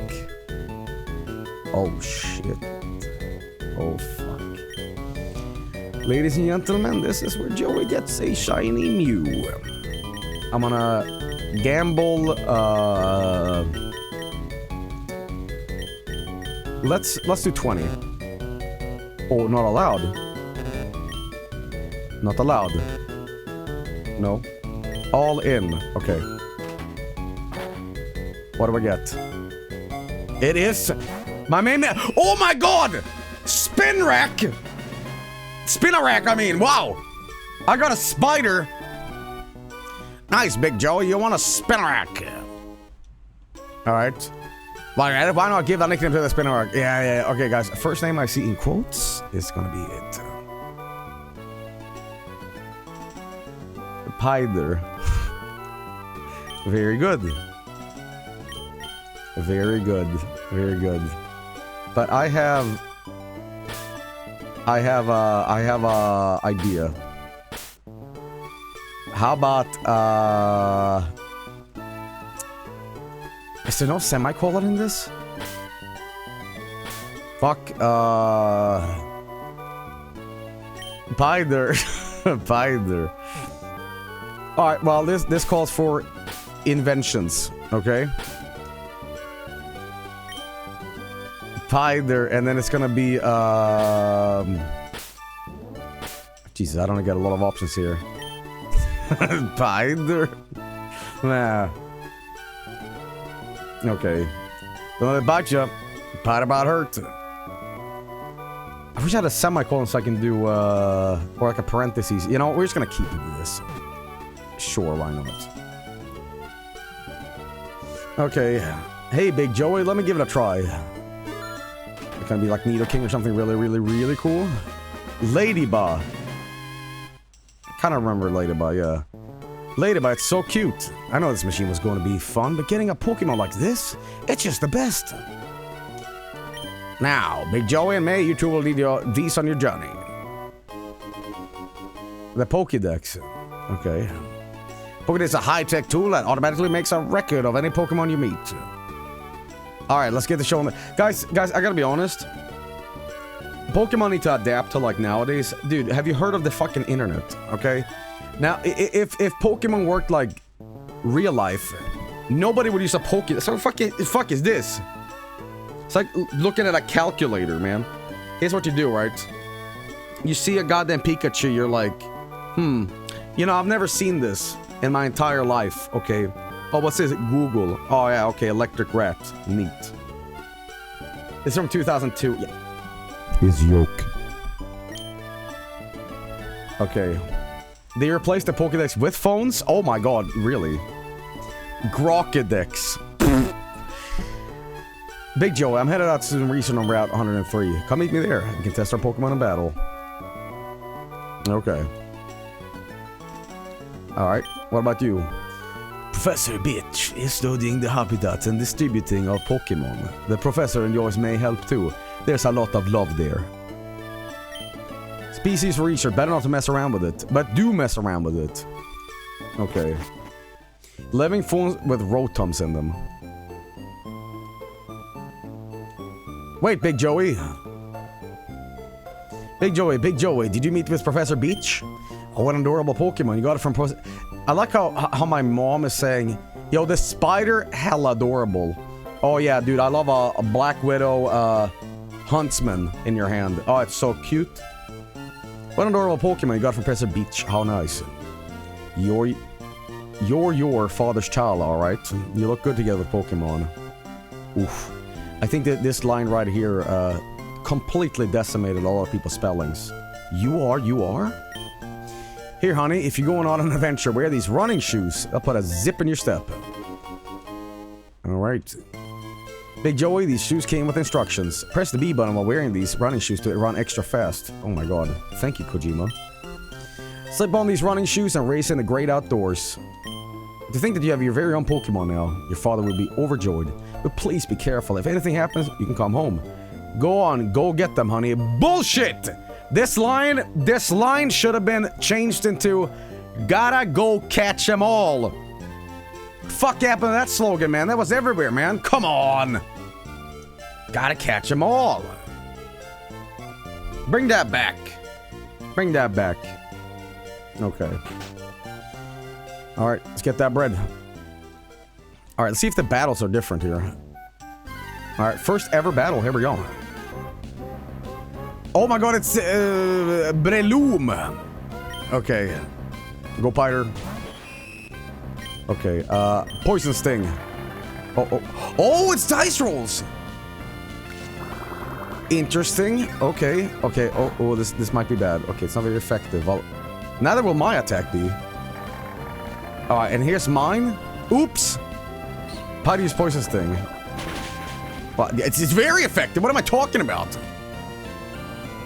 Oh, shit. Oh, fuck. Ladies and gentlemen, this is where Joey gets a shiny Mew. I'm gonna gamble, Let's do 20. Oh, not allowed. Not allowed. No. All in. Okay. What do I get? It is my main man. Oh my god! Spin rack! Spin-a-rack, I mean. Wow! I got a spider. Nice, Big Joe. You want a spin-a-rack? Alright. Why not give that nickname to the spin-a-rack? Yeah. Okay, guys. First name I see in quotes is gonna be it. Pider. Very good. Very good. Very good. But I have a idea. How about is there no semicolon in this? Fuck Pider. Pider. Alright, well this calls for inventions, okay? Pider, and then it's gonna be Jesus, I don't get a lot of options here. Pider? Nah. Okay. Don't let it bite you. Bite about hurt. I wish I had a semicolon so I can do or like a parentheses. You know, we're just gonna keep it with this. Sure, why not? Okay. Hey, Big Joey, let me give it a try. It's gonna be like Nidoking or something really cool. Ladybug. I kind of remember Ladybug, yeah. Ladybug, it's so cute. I know this machine was going to be fun, but getting a Pokemon like this, it's just the best. Now, Big Joey and May, you two will need these on your journey. The Pokédex. Okay. Pokédex is a high-tech tool that automatically makes a record of any Pokemon you meet. All right, let's get the show on. Guys, I gotta be honest. Pokemon need to adapt to like nowadays. Dude, have you heard of the fucking internet? Okay? Now, if Pokemon worked like real life, nobody would use a Pokemon. So the fuck is this? It's like looking at a calculator, man. Here's what you do, right? You see a goddamn Pikachu, you're like, you know, I've never seen this in my entire life. Okay. Oh, what's this? Google. Oh, yeah, okay. Electric rat. Neat. It's from 2002. Yeah. His yoke. Okay. They replaced the Pokédex with phones? Oh my god, really? Grokedex. Big Joe, I'm headed out to some research on Route 103. Come meet me there. We can test our Pokemon in battle. Okay. Alright, what about you? Professor Bitch is studying the habitats and distributing of Pokemon. The professor and yours may help too. There's a lot of love there. Species research, better not to mess around with it. But do mess around with it. Okay. Living phones with rotums in them. Wait, Big Joey. Big Joey, did you meet with Professor Beach? Oh, what an adorable Pokemon. You got it from I like how my mom is saying, yo, this spider, hella adorable. Oh yeah, dude, I love a Black Widow Huntsman in your hand. Oh, it's so cute. What an adorable Pokemon you got from Professor Beach. How nice. You're your father's child, alright? You look good together with Pokemon. Oof. I think that this line right here completely decimated all of people's spellings. You are? Here, honey, if you're going on an adventure, wear these running shoes. They'll put a zip in your step. Alright. Big Joey, these shoes came with instructions. Press the B button while wearing these running shoes to run extra fast. Oh my god. Thank you, Kojima. Slip on these running shoes and race in the great outdoors. To think that you have your very own Pokemon now, your father would be overjoyed. But please be careful. If anything happens, you can come home. Go on, go get them, honey. Bullshit! This line should have been changed into gotta go catch them all. Fuck happened to that slogan, man? That was everywhere, man. Come on. Gotta catch them all. Bring that back. Bring that back. Okay. Alright, let's get that bread. Alright, let's see if the battles are different here. Alright, first ever battle. Here we go. Oh my god, it's Breloom. Okay. Go Piter. Okay, Poison Sting. Oh, it's dice rolls. Interesting. Okay. Oh, this might be bad. Okay, it's not very effective. Neither will my attack be. Alright, and here's mine. Oops. How do you use Poison Sting? Well, it's very effective. What am I talking about?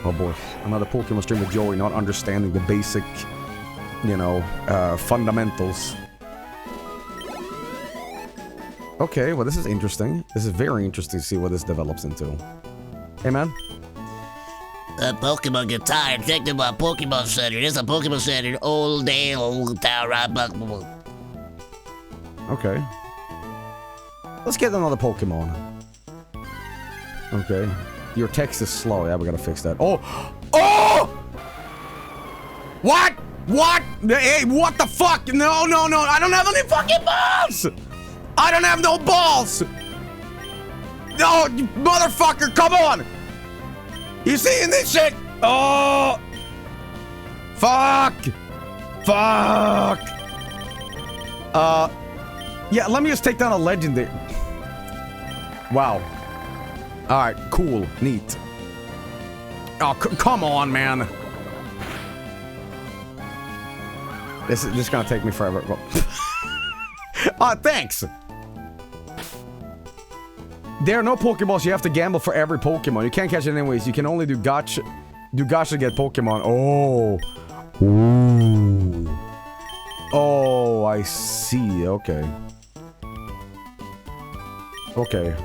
Oh boy, another Pokemon stream with Joey not understanding the basic, you know, fundamentals. Okay, well this is interesting. This is very interesting to see what this develops into. Hey man. Pokemon get tired. Think about Pokemon Center. There's a Pokemon Center all day, all tower. Okay. Let's get another Pokemon. Okay. Your text is slow. Yeah, we gotta fix that. Oh! What? Hey, what the fuck? No. I don't have any fucking balls! I don't have no balls! No, you motherfucker, come on! You seeing this shit? Oh! Fuck! Yeah, let me just take down a legendary. Wow. Alright, cool. Neat. Oh, come on, man. This is gonna take me forever. Thanks! There are no Pokeballs. You have to gamble for every Pokemon. You can't catch it anyways. You can only do gacha to get Pokemon. Oh. Ooh. Oh, I see. Okay. Okay.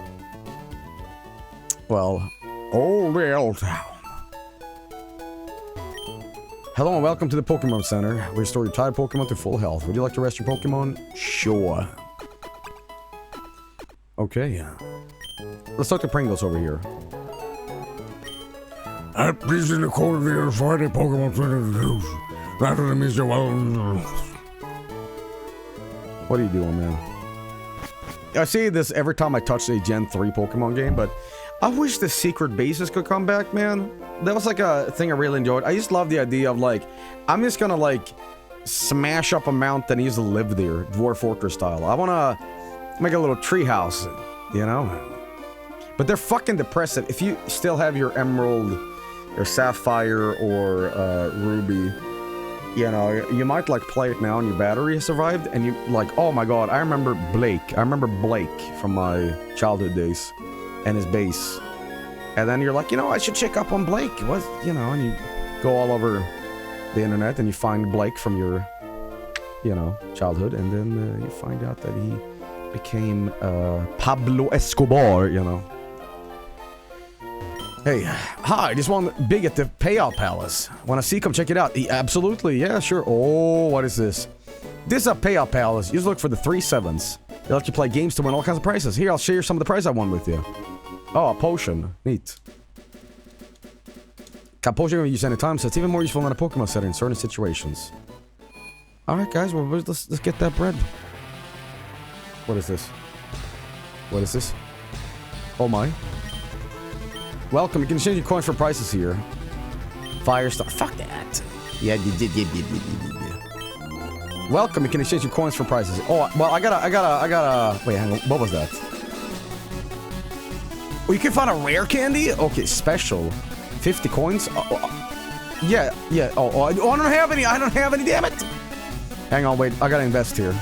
Well, old town. Hello and welcome to the Pokemon Center. We restore your tired Pokemon to full health. Would you like to rest your Pokemon? Sure. Okay. Let's talk to Pringles over here. Please in the code of the Friday Pokemon Trainer. Rather than Mr. What are you doing, man? I say this every time I touch a Gen 3 Pokemon game, but I wish the secret bases could come back, man. That was like a thing I really enjoyed. I just love the idea of like, I'm just gonna like smash up a mountain and just live there, Dwarf Fortress style. I wanna make a little tree house, you know? But they're fucking depressing. If you still have your Emerald, or Sapphire, or Ruby, you know, you might like play it now and your battery has survived and you like, oh my god, I remember Blake. I remember Blake from my childhood days and his base. And then you're like, you know, I should check up on Blake. What, you know, and you go all over the internet and you find Blake from your, you know, childhood, and then you find out that he became Pablo Escobar, you know. Hey, hi, just one big at the Payout Palace. Wanna see? Come check it out. Absolutely, yeah, sure. Oh, what is this? This is a Payout Palace. You just look for the 3 7s. They let you play games to win all kinds of prizes. Here, I'll share some of the prizes I won with you. Oh, a potion. Neat. A potion you can use anytime, so it's even more useful than a Pokemon setter in certain situations. Alright, guys, well, let's get that bread. What is this? What is this? Oh my. Welcome, you can exchange your coins for prices here. Firestar. Fuck that. Yeah. Welcome, you can exchange your coins for prices. Oh, well, I gotta... Wait, hang on. What was that? Oh, you can find a rare candy? Okay, special. 50 coins? Yeah. Oh, I don't have any, damn it! Hang on, wait, I gotta invest here.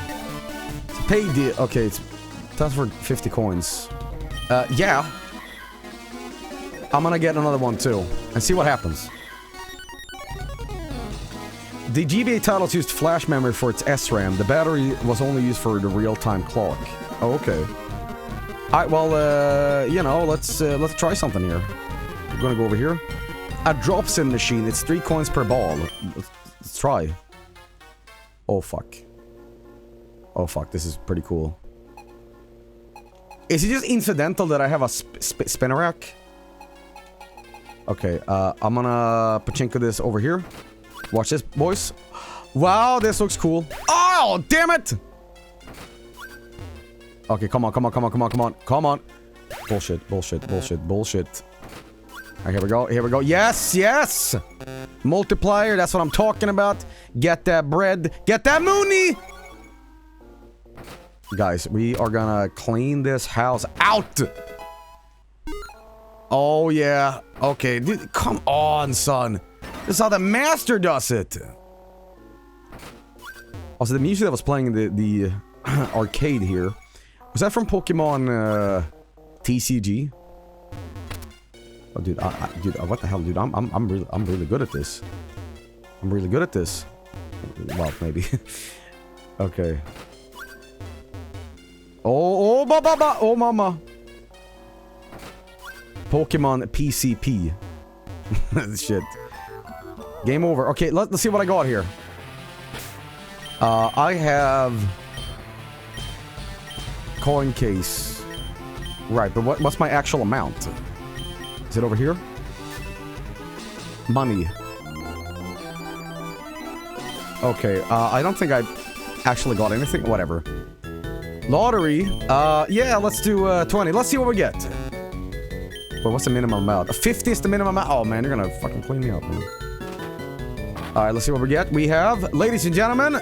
It's a paid deal. Okay, that's for 50 coins. Yeah. I'm gonna get another one too, and see what happens. The GBA titles used flash memory for its SRAM. The battery was only used for the real-time clock. Oh, okay. Alright, well, you know, let's try something here. We're gonna go over here. A drop-in machine. It's 3 coins per ball. Let's try. Oh, fuck. Oh, fuck. This is pretty cool. Is it just incidental that I have a spinner rack? Okay, I'm gonna pachinko this over here. Watch this, boys. Wow, this looks cool. Oh, damn it! Okay, come on. Come on. Bullshit. Alright, here we go. Yes! Multiplier, that's what I'm talking about. Get that bread. Get that moonie! Guys, we are gonna clean this house out! Oh, yeah. Okay, dude, come on, son. This is how the master does it. Also, the music that was playing in the arcade here, was that from Pokemon TCG? Oh, dude, dude, what the hell, dude? I'm really good at this. I'm really good at this. Well, maybe. Okay. Oh, mama. Pokemon PCP. Shit. Game over. Okay, let's see what I got here. I have coin case. Right, but what's my actual amount? Is it over here? Money. Okay, I don't think I actually got anything. Whatever. Lottery. Yeah, let's do 20. Let's see what we get. But what's the minimum amount? 50 is the minimum amount. Oh man, you're gonna fucking clean me up, man. Alright, let's see what we get. We have, ladies and gentlemen.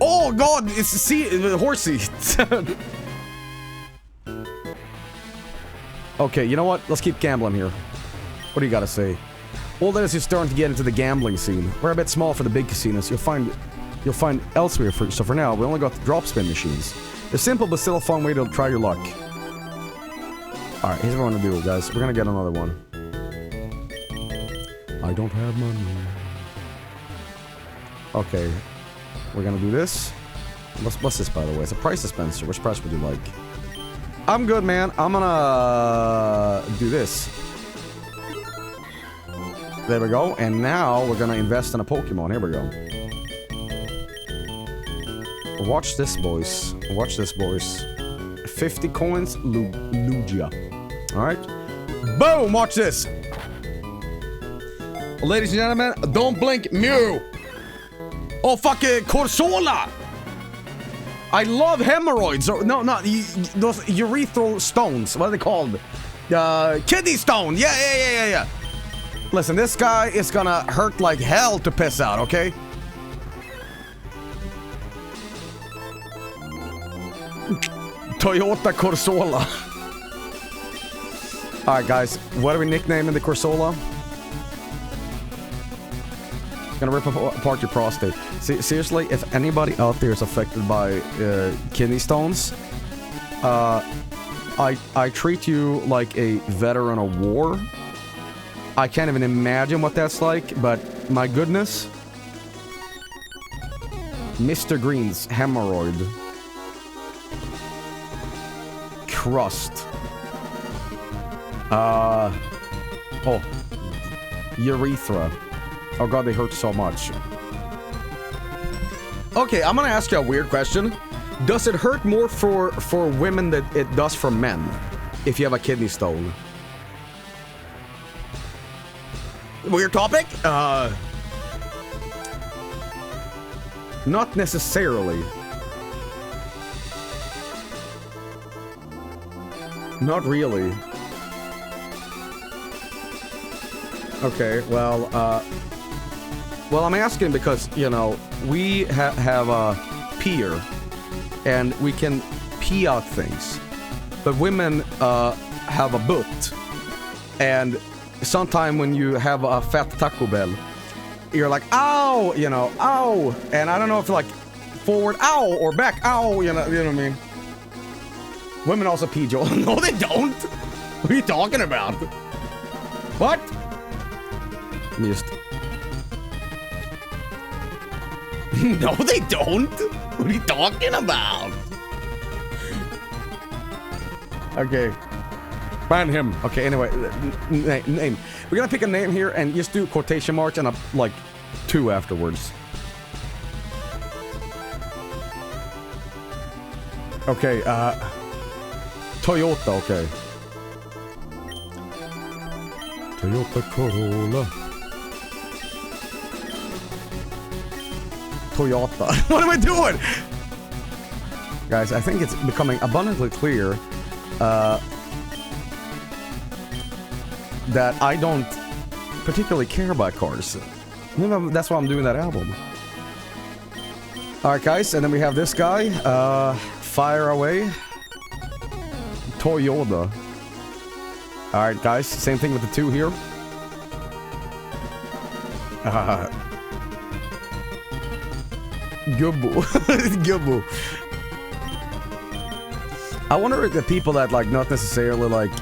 Oh god, it's horsey. Okay, you know what? Let's keep gambling here. What do you gotta say? All that is starting to get into the gambling scene. We're a bit small for the big casinos. You'll find elsewhere. So for now, we only got the drop spin machines. They're simple but still a fun way to try your luck. Alright, here's what we're gonna do, guys. We're gonna get another one. I don't have money. Okay. We're gonna do this. What's this, by the way? It's a price dispenser. Which price would you like? I'm good, man. I'm gonna do this. There we go. And now we're gonna invest in a Pokemon. Here we go. Watch this, boys. Watch this, boys. 50 coins, Lugia. Alright. Boom! Watch this! Ladies and gentlemen, don't blink, Mew! Oh, fucking Corsola! I love hemorrhoids. Or, no, not those urethral stones. What are they called? Kidney stone. Yeah. Listen, this guy is gonna hurt like hell to piss out, okay? Toyota Corsola. Alright, guys. What are we nicknaming the Corsola? Gonna rip apart your prostate. Seriously, if anybody out there is affected by kidney stones, I treat you like a veteran of war. I can't even imagine what that's like, but my goodness. Mr. Green's hemorrhoid. Crust. Oh. Urethra. Oh god, they hurt so much. Okay, I'm gonna ask you a weird question. Does it hurt more for women than it does for men? If you have a kidney stone? Weird topic? Not necessarily. Not really. Okay, well, I'm asking because, you know, we have a peer, and we can pee out things. But women have a butt, and sometime when you have a fat Taco Bell, you're like, ow, you know, ow, and I don't know if like forward, ow, or back, ow, you know what I mean? Women also pee, Joel. No, they don't. What are you talking about? What? Missed. No, they don't. What are you talking about? Okay. Ban him. Okay, anyway. Name. We're gonna pick a name here and just do quotation marks and a, like, 2 afterwards. Okay, Toyota, okay. Toyota Corolla. Toyota. What am I doing? Guys, I think it's becoming abundantly clear that I don't particularly care about cars. Maybe that's why I'm doing that album. Alright, guys, and then we have this guy. Fire away. Toyota. Alright, guys, same thing with the 2 here. Gubbo. Gubbo. I wonder if the people that, like, not necessarily, like,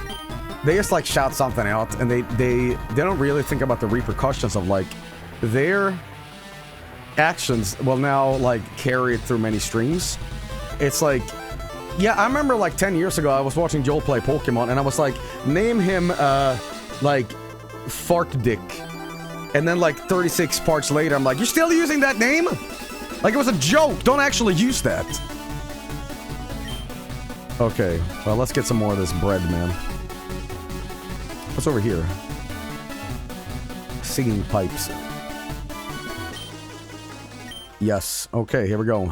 they just, like, shout something out, and they don't really think about the repercussions of, like, their actions will now, like, carry it through many streams. It's like, yeah, I remember, like, 10 years ago, I was watching Joel play Pokémon, and I was like, name him, like, Fart Dick. And then, like, 36 parts later, I'm like, you're still using that name? Like, it was a joke. Don't actually use that. Okay, well, let's get some more of this bread, man. What's over here? Singing pipes. Yes. Okay, here we go.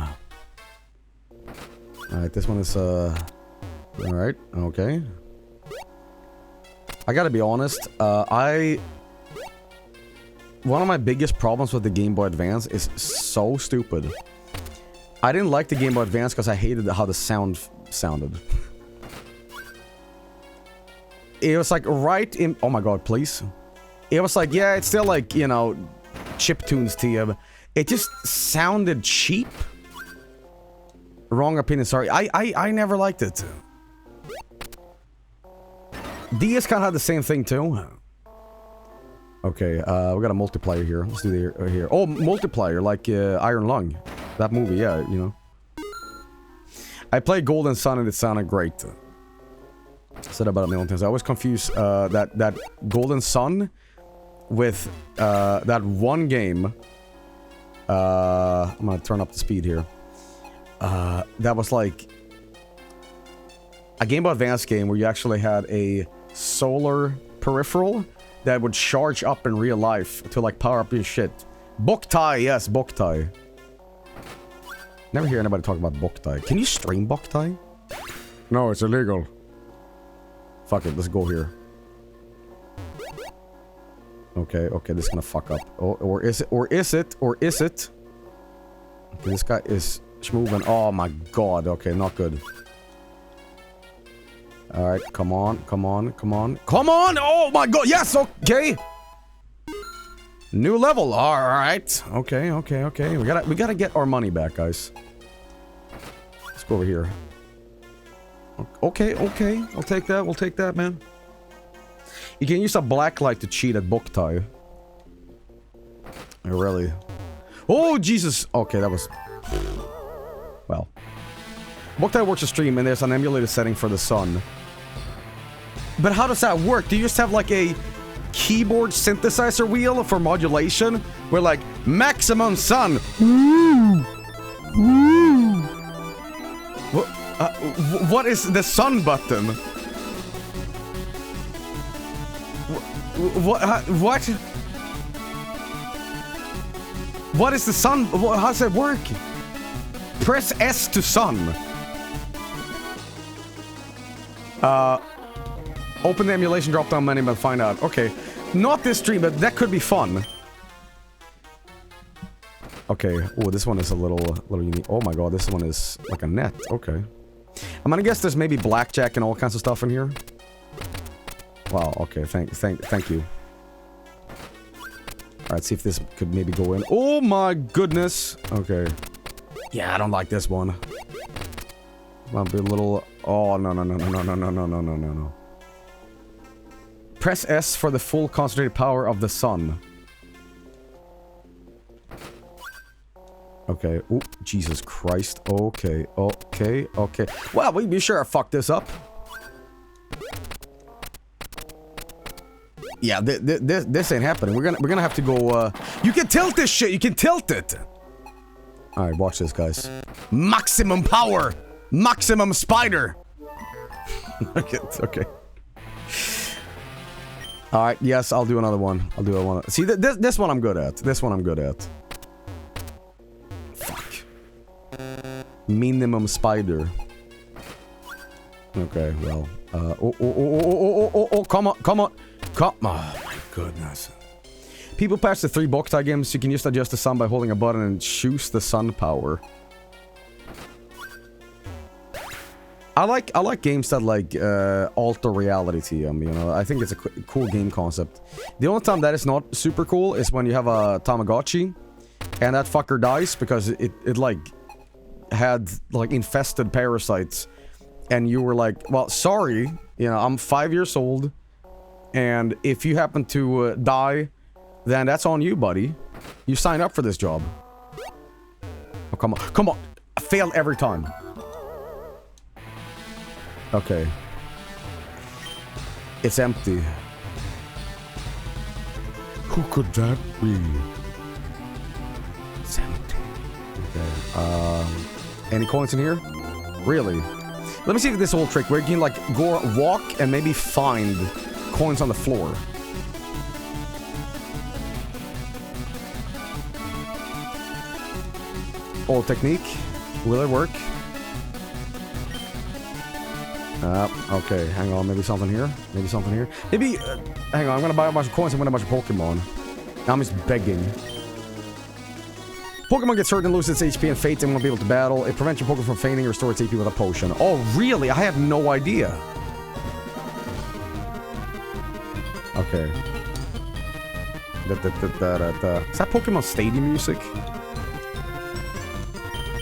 Alright, this one is, alright, okay. I gotta be honest, one of my biggest problems with the Game Boy Advance is so stupid. I didn't like the Game Boy Advance because I hated how the sound sounded. It was like right in... Oh my god, please. It was like, yeah, it's still like, you know, chiptunes to you. It just sounded cheap. Wrong opinion, sorry. I never liked it. DS kind of had the same thing too. Okay, we got a multiplayer here. Let's do the here. Oh, multiplayer, like Iron Lung. That movie, yeah, you know. I played Golden Sun and it sounded great. Said about a million times. I always confuse that Golden Sun with that one game. I'm gonna turn up the speed here. That was like a Game Boy Advance game where you actually had a solar peripheral that would charge up in real life to like power up your shit. Boktai, yes, Boktai. Never hear anybody talk about Boktai. Can you stream Boktai? No, it's illegal. Fuck it, let's go here. Okay, okay, this is gonna fuck up. Oh, or is it? Okay, this guy is moving. Oh my god, okay, not good. Alright, come on. Come on! Oh my god, yes, okay! New level, alright. Okay. We gotta get our money back, guys. Let's go over here. Okay. I'll take that. We'll take that, man. You can use a black light to cheat at Boktai. Oh, really? Oh, Jesus! Okay, that was... Well. Boktai works a stream and there's an emulated setting for the sun. But how does that work? Do you just have like a keyboard synthesizer wheel for modulation? Where like, maximum sun! What is the sun button? What? What is the sun? How does it work? Press S to sun. Open the emulation drop-down menu and find out. Okay, not this stream, but that could be fun. Okay. Oh, this one is a little unique. Oh my god, this one is like a net. Okay. I'm gonna guess there's maybe blackjack and all kinds of stuff in here. Wow. Okay. Thank you. All right. See if this could maybe go in. Oh my goodness. Okay. Yeah, I don't like this one. Might be a little. Oh no. Press S for the full concentrated power of the sun. Okay. Oh, Jesus Christ. Okay. Well, we be sure I fucked this up. Yeah, this ain't happening. We're gonna have to go. You can tilt this shit. You can tilt it. All right, watch this, guys. Maximum power. Maximum spider. Okay. All right. Yes, I'll do another one. I'll do another one. See, this one I'm good at. Fuck. Minimum spider. Okay. Well. Oh! Come on! Oh my goodness. People patch the 3 Boktai games. You can just adjust the sun by holding a button and choose the sun power. I like games that like alter reality to them, you know. I think it's a cool game concept. The only time that is not super cool is when you have a Tamagotchi and that fucker dies because it like had like infested parasites and you were like, well, sorry, you know, I'm 5 years old and if you happen to die, then that's on you, buddy. You signed up for this job. Oh, come on. I fail every time. Okay. It's empty. Who could that be? It's empty. Okay. Any coins in here? Really? Let me see if this whole trick where you can like go walk and maybe find coins on the floor. Old technique. Will it work? Okay, hang on, maybe something here. Maybe, hang on, I'm gonna buy a bunch of coins and win a bunch of Pokemon. Now I'm just begging. Pokemon gets hurt and loses its HP and faints and won't be able to battle. It prevents your Pokemon from fainting or restores its HP with a potion. Oh, really? I had no idea. Okay. Is that Pokemon Stadium music?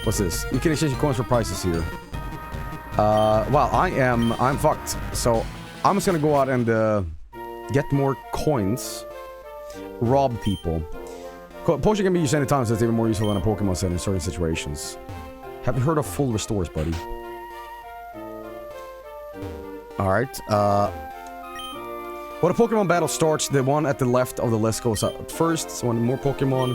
What's this? You can exchange your coins for prices here. Well, I'm fucked. So, I'm just gonna go out and, get more coins. Rob people. Potion can be used anytime, so it's even more useful than a Pokemon set in certain situations. Have you heard of full restores, buddy? Alright, when a Pokemon battle starts, the one at the left of the list goes up first, so when more Pokemon...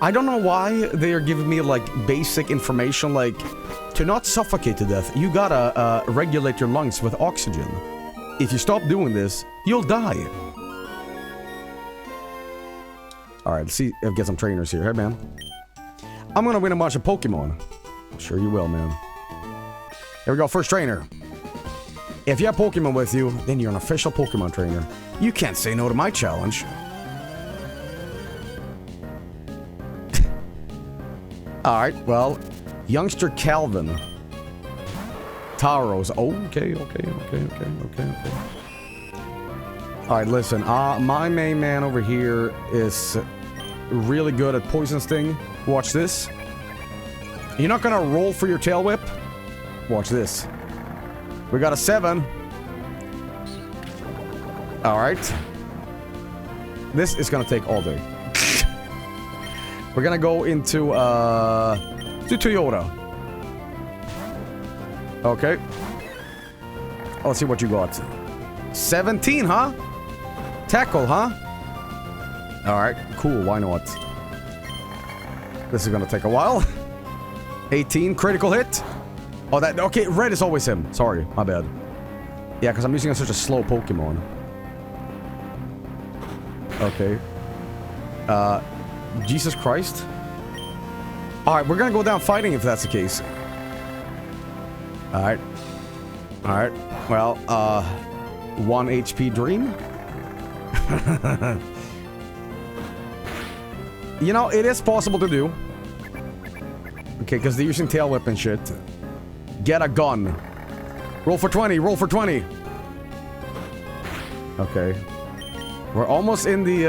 I don't know why they are giving me, like, basic information, like, to not suffocate to death, you gotta regulate your lungs with oxygen. If you stop doing this, you'll die. Alright, let's see if I get some trainers here. Hey, man. I'm gonna win a bunch of Pokemon. Sure you will, man. Here we go, first trainer. If you have Pokemon with you, then you're an official Pokemon trainer. You can't say no to my challenge. Alright, well, youngster Calvin. Taros. Okay. Alright, listen. My main man over here is really good at Poison Sting. Watch this. You're not gonna roll for your Tail Whip? Watch this. We got a 7. Alright. This is gonna take all day. We're gonna go into, Toyota. Okay. Let's see what you got. 17, huh? Tackle, huh? Alright, cool, why not? This is gonna take a while. 18, critical hit. Oh, that, okay, red is always him. Sorry, my bad. Yeah, because I'm using such a slow Pokemon. Okay. Jesus Christ. Alright, we're gonna go down fighting if that's the case. Alright. Alright. Well, 1 HP Dream? You know, it is possible to do. Okay, because they're using Tail Whip and shit. Get a gun. Roll for 20, roll for 20. Okay. We're almost in the,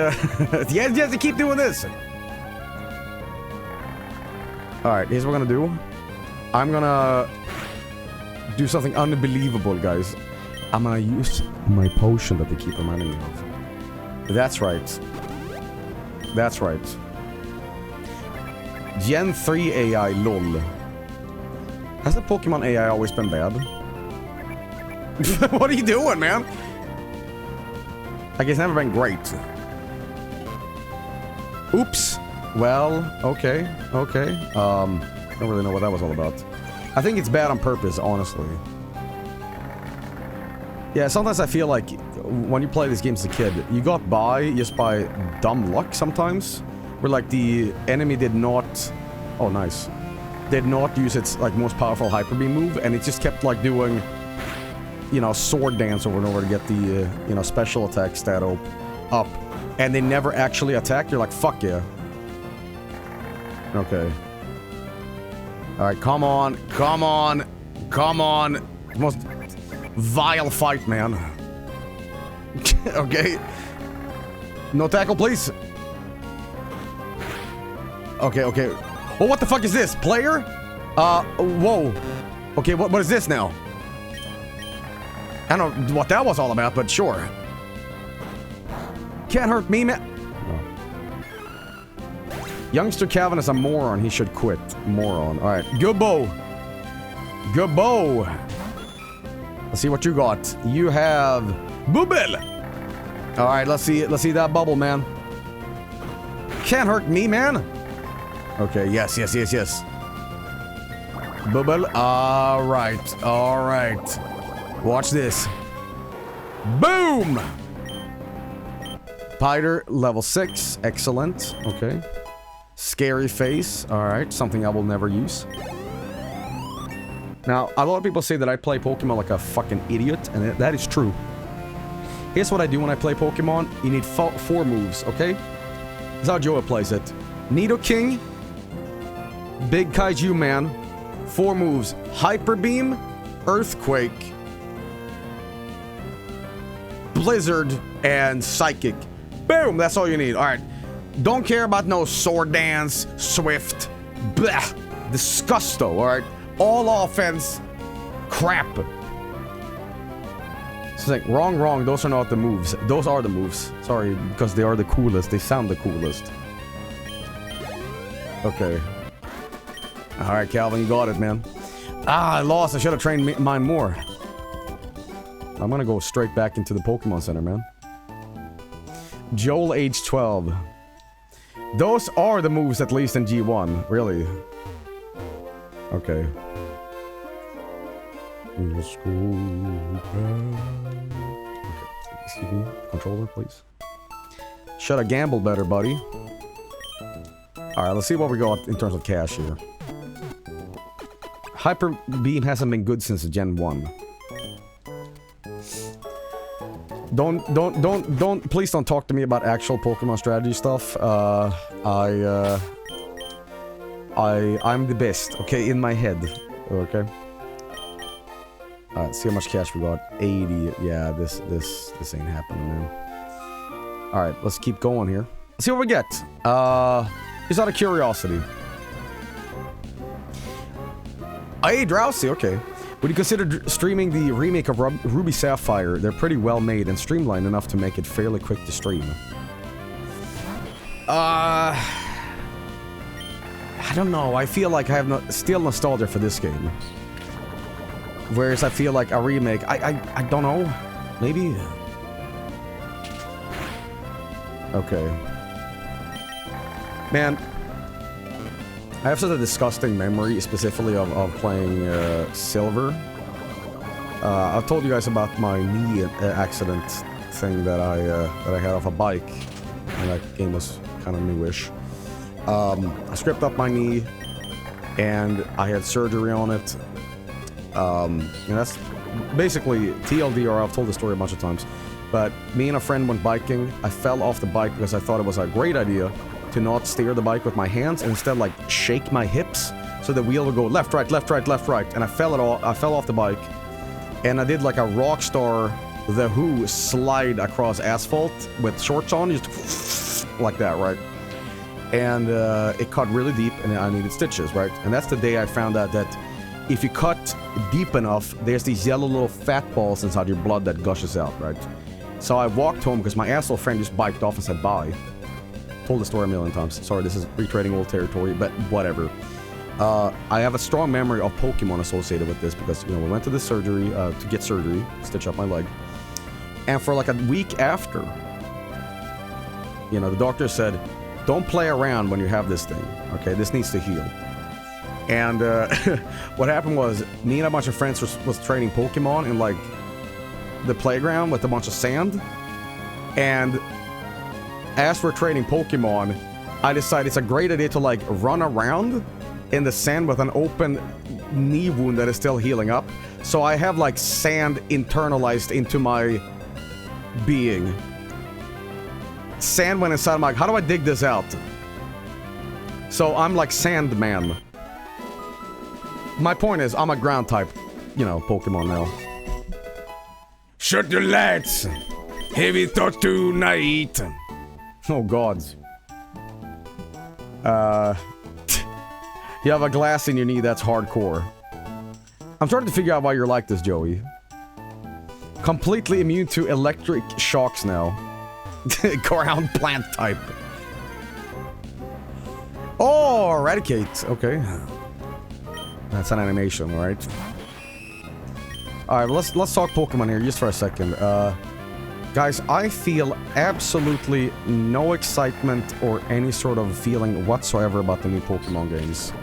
you have to keep doing this. Alright, here's what we're gonna do. I'm gonna do something unbelievable, guys. I'm gonna use my potion that they keep reminding me of. That's right. That's right. Gen 3 AI, lol. Has the Pokemon AI always been bad? What are you doing, man? Like, it's never been great. Oops. Well, okay. Okay. Don't really know what that was all about. I think it's bad on purpose, honestly. Yeah, sometimes I feel like when you play these games as a kid, you got by just by dumb luck sometimes. Where, like, the enemy did not... Oh, nice. Did not use its, like, most powerful Hyper Beam move, and it just kept, like, doing... You know, sword dance over and over to get the, you know, special attack stat up. And they never actually attack. You're like, fuck yeah. Okay. Alright, come on. Come on. Come on. Most vile fight, man. Okay. No tackle, please. Okay, okay. Oh, what the fuck is this? Player? Whoa. Okay, what is this now? I don't know what that was all about, but sure. Can't hurt me, man. Oh. Youngster Calvin is a moron. He should quit. Moron. Alright. Good bow. Good bow. Let's see what you got. You have... Bubble! Alright, let's see that bubble, man. Can't hurt me, man. Okay, yes. Bubble. Alright. Alright. Watch this. Boom! Piter, level 6. Excellent. Okay. Scary face. Alright, something I will never use. Now, a lot of people say that I play Pokemon like a fucking idiot, and that is true. Here's what I do when I play Pokemon. You need 4 moves, okay? This is how Joa plays it. Nidoking. Big Kaiju Man. 4 moves. Hyper Beam. Earthquake. Blizzard and Psychic. Boom! That's all you need. Alright. Don't care about no Sword Dance, Swift. Blah. Disgusto, alright? All offense. Crap. It's like, wrong. Those are not the moves. Those are the moves. Sorry, because they are the coolest. They sound the coolest. Okay. Alright, Calvin, you got it, man. Ah, I lost. I should have trained mine more. I'm gonna go straight back into the Pokemon Center, man. Joel, age 12. Those are the moves, at least in G1. Really? Okay. Let's go back. Okay. Excuse me. Controller, please. Should have gambled better, buddy. Alright, let's see what we got in terms of cash here. Hyper Beam hasn't been good since Gen 1. Please don't talk to me about actual Pokemon strategy stuff. I'm the best, okay, in my head, okay? Alright, see how much cash we got. 80, yeah, this ain't happening, man. Alright, let's keep going here. Let's see what we get. Just out of curiosity. Hey, Drowsy, okay. Would you consider streaming the remake of Ruby Sapphire? They're pretty well made and streamlined enough to make it fairly quick to stream. I don't know. I feel like I have still nostalgia for this game. Whereas I feel like a remake, I don't know. Maybe. Okay. Man, I have such a disgusting memory, specifically of playing Silver. I've told you guys about my knee accident thing that I had off a bike, and that game was kind of newish. I scraped up my knee, and I had surgery on it. And that's basically TLDR. I've told the story a bunch of times, but me and a friend went biking. I fell off the bike because I thought it was a great idea to not steer the bike with my hands and instead like shake my hips so the wheel would go left, right, left, right, left, right. And I fell off the bike, and I did like a rock star The Who slide across asphalt with shorts on, just like that, right? And it cut really deep, and I needed stitches, right? And that's the day I found out that if you cut deep enough, there's these yellow little fat balls inside your blood that gushes out, right? So I walked home because my asshole friend just biked off and said bye. Told the story a million times. Sorry, this is retreading old territory, but whatever. I have a strong memory of Pokemon associated with this because, you know, we went to the surgery, to get surgery, stitch up my leg. And for like a week after, you know, the doctor said, don't play around when you have this thing, okay? This needs to heal. And what happened was, me and a bunch of friends was training Pokemon in like the playground with a bunch of sand. And as we're training Pokemon, I decided it's a great idea to like run around in the sand with an open knee wound that is still healing up. So I have like sand internalized into my being. Sand went inside. I'm like, how do I dig this out? So I'm like Sandman. My point is, I'm a ground type, you know, Pokemon now. Shut your lights. Heavy thought tonight. Oh, gods. You have a glass in your knee, that's hardcore. I'm starting to figure out why you're like this, Joey. Completely immune to electric shocks now. Ground plant type. Oh, eradicate. Okay. That's an animation, right? Alright, well, let's talk Pokemon here just for a second. Guys, I feel absolutely no excitement or any sort of feeling whatsoever about the new Pokemon games.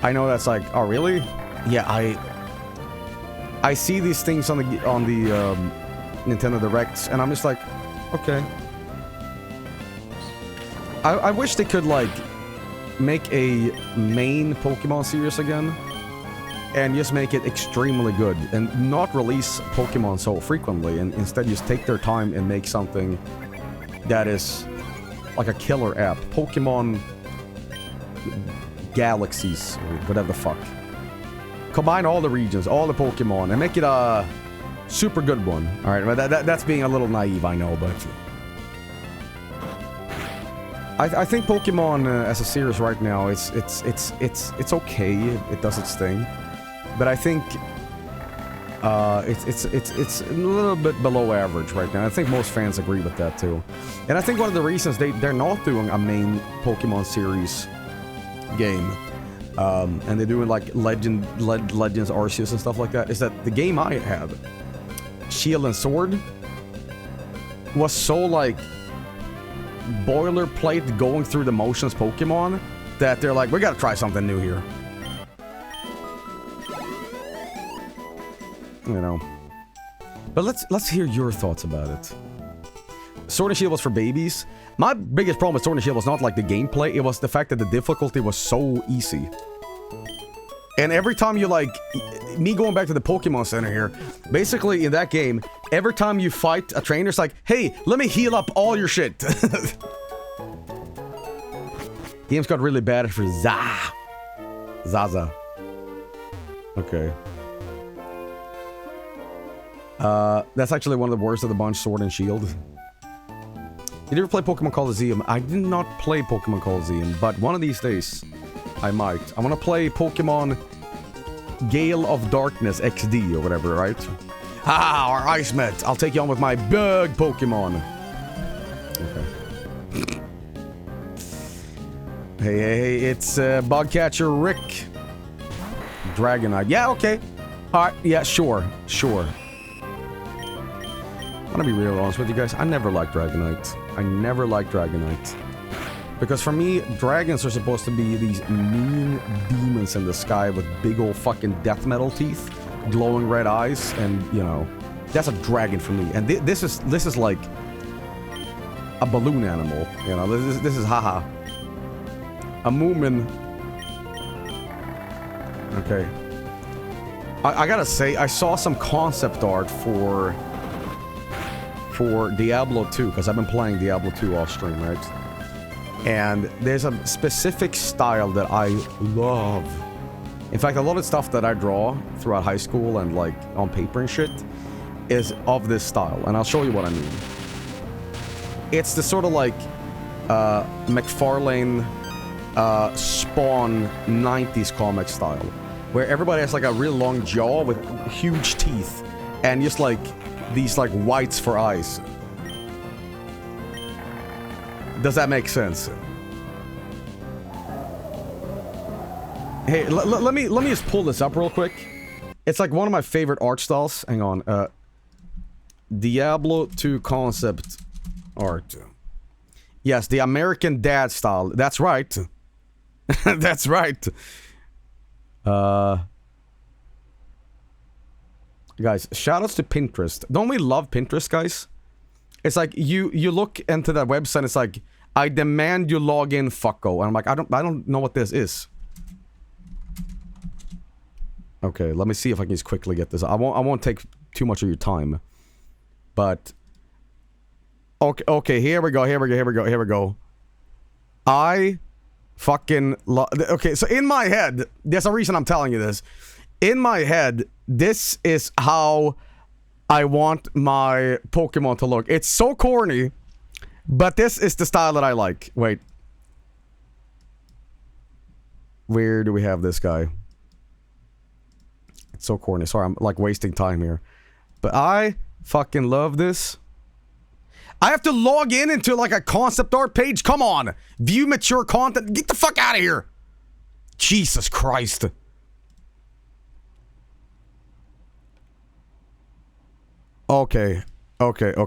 I know that's like, oh really? Yeah, I see these things on the Nintendo Directs, and I'm just like, okay. I wish they could like make a main Pokemon series again and just make it extremely good and not release Pokemon so frequently, and instead just take their time and make something that is like a killer app. Pokemon Galaxies, or whatever the fuck. Combine all the regions, all the Pokemon, and make it a super good one. Alright, but that's being a little naive, I know, but I think Pokemon as a series right now, it's okay. It does its thing, but I think it's a little bit below average right now. I think most fans agree with that too, and I think one of the reasons they're not doing a main Pokemon series game, and they're doing like Legends Arceus and stuff like that, is that the game I had, Shield and Sword, was so like boilerplate going through the motions Pokemon that they're like, we gotta try something new here. You know. But let's hear your thoughts about it. Sword and Shield was for babies. My biggest problem with Sword and Shield was not like the gameplay, it was the fact that the difficulty was so easy. And every time you like, me going back to the Pokemon Center here, basically in that game, every time you fight a trainer, it's like, hey, let me heal up all your shit. Games got really bad for Zaza. Okay. That's actually one of the worst of the bunch, Sword and Shield. Did you ever play Pokemon Coliseum? I did not play Pokemon Coliseum, but one of these days, I might. I want to play Pokemon Gale of Darkness XD or whatever, right? Ha! Our Ice Met! I'll take you on with my bug Pokemon! Okay. Hey, it's Bugcatcher Rick. Dragonite. Yeah, okay. Alright, yeah, sure. I'm gonna be real honest with you guys. I never liked Dragonite. Because for me, dragons are supposed to be these mean demons in the sky with big old fucking death metal teeth, glowing red eyes, and, you know, that's a dragon for me. And this is like a balloon animal, you know, this is haha. A Moomin. Okay. I gotta say, I saw some concept art for Diablo 2, because I've been playing Diablo 2 off stream, right? And there's a specific style that I love. In fact, a lot of stuff that I draw throughout high school and like on paper and shit is of this style, and I'll show you what I mean. It's the sort of like McFarlane Spawn 90s comic style, where everybody has like a real long jaw with huge teeth and just like these like whites for eyes. Does that make sense? Hey, let me just pull this up real quick. It's like one of my favorite art styles. Hang on. Diablo 2 concept art. Yes, the American Dad style. That's right. That's right. Guys, shoutouts to Pinterest. Don't we love Pinterest, guys? It's like you look into that website, it's like, I demand you log in, fucko. And I'm like, I don't know what this is. Okay, let me see if I can just quickly get this. I won't take too much of your time. But okay, here we go. I fucking love. Okay, so in my head, there's a reason I'm telling you this. In my head, this is how I want my Pokemon to look. It's so corny, but this is the style that I like. Wait. Where do we have this guy? It's so corny. Sorry, I'm like wasting time here. But I fucking love this. I have to log in into like a concept art page? Come on. View mature content. Get the fuck out of here. Jesus Christ. Okay. Alright.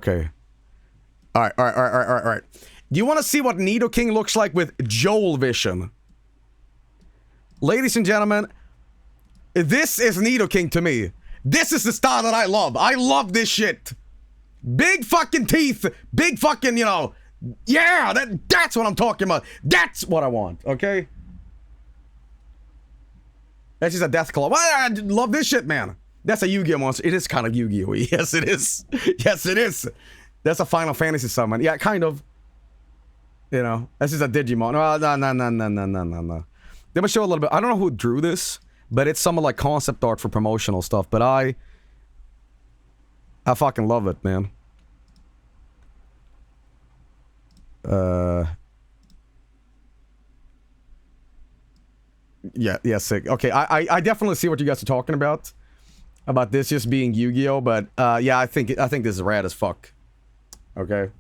Do you want to see what Nidoking looks like with Joel Vision? Ladies and gentlemen, this is Nidoking to me. This is the style that I love. I love this shit. Big fucking teeth. Big fucking, you know. Yeah, that's what I'm talking about. That's what I want, okay? That's just a death claw. Well, I love this shit, man. That's a Yu-Gi-Oh monster. It is kind of Yu-Gi-Oh. Yes, it is. Yes, it is. That's a Final Fantasy summon. Yeah, kind of. You know, that's just a Digimon. No. They must show a little bit. I don't know who drew this, but it's some like concept art for promotional stuff. But I fucking love it, man. Yeah, sick. Okay, I definitely see what you guys are talking about this just being Yu-Gi-Oh, but yeah, I think this is rad as fuck. Okay.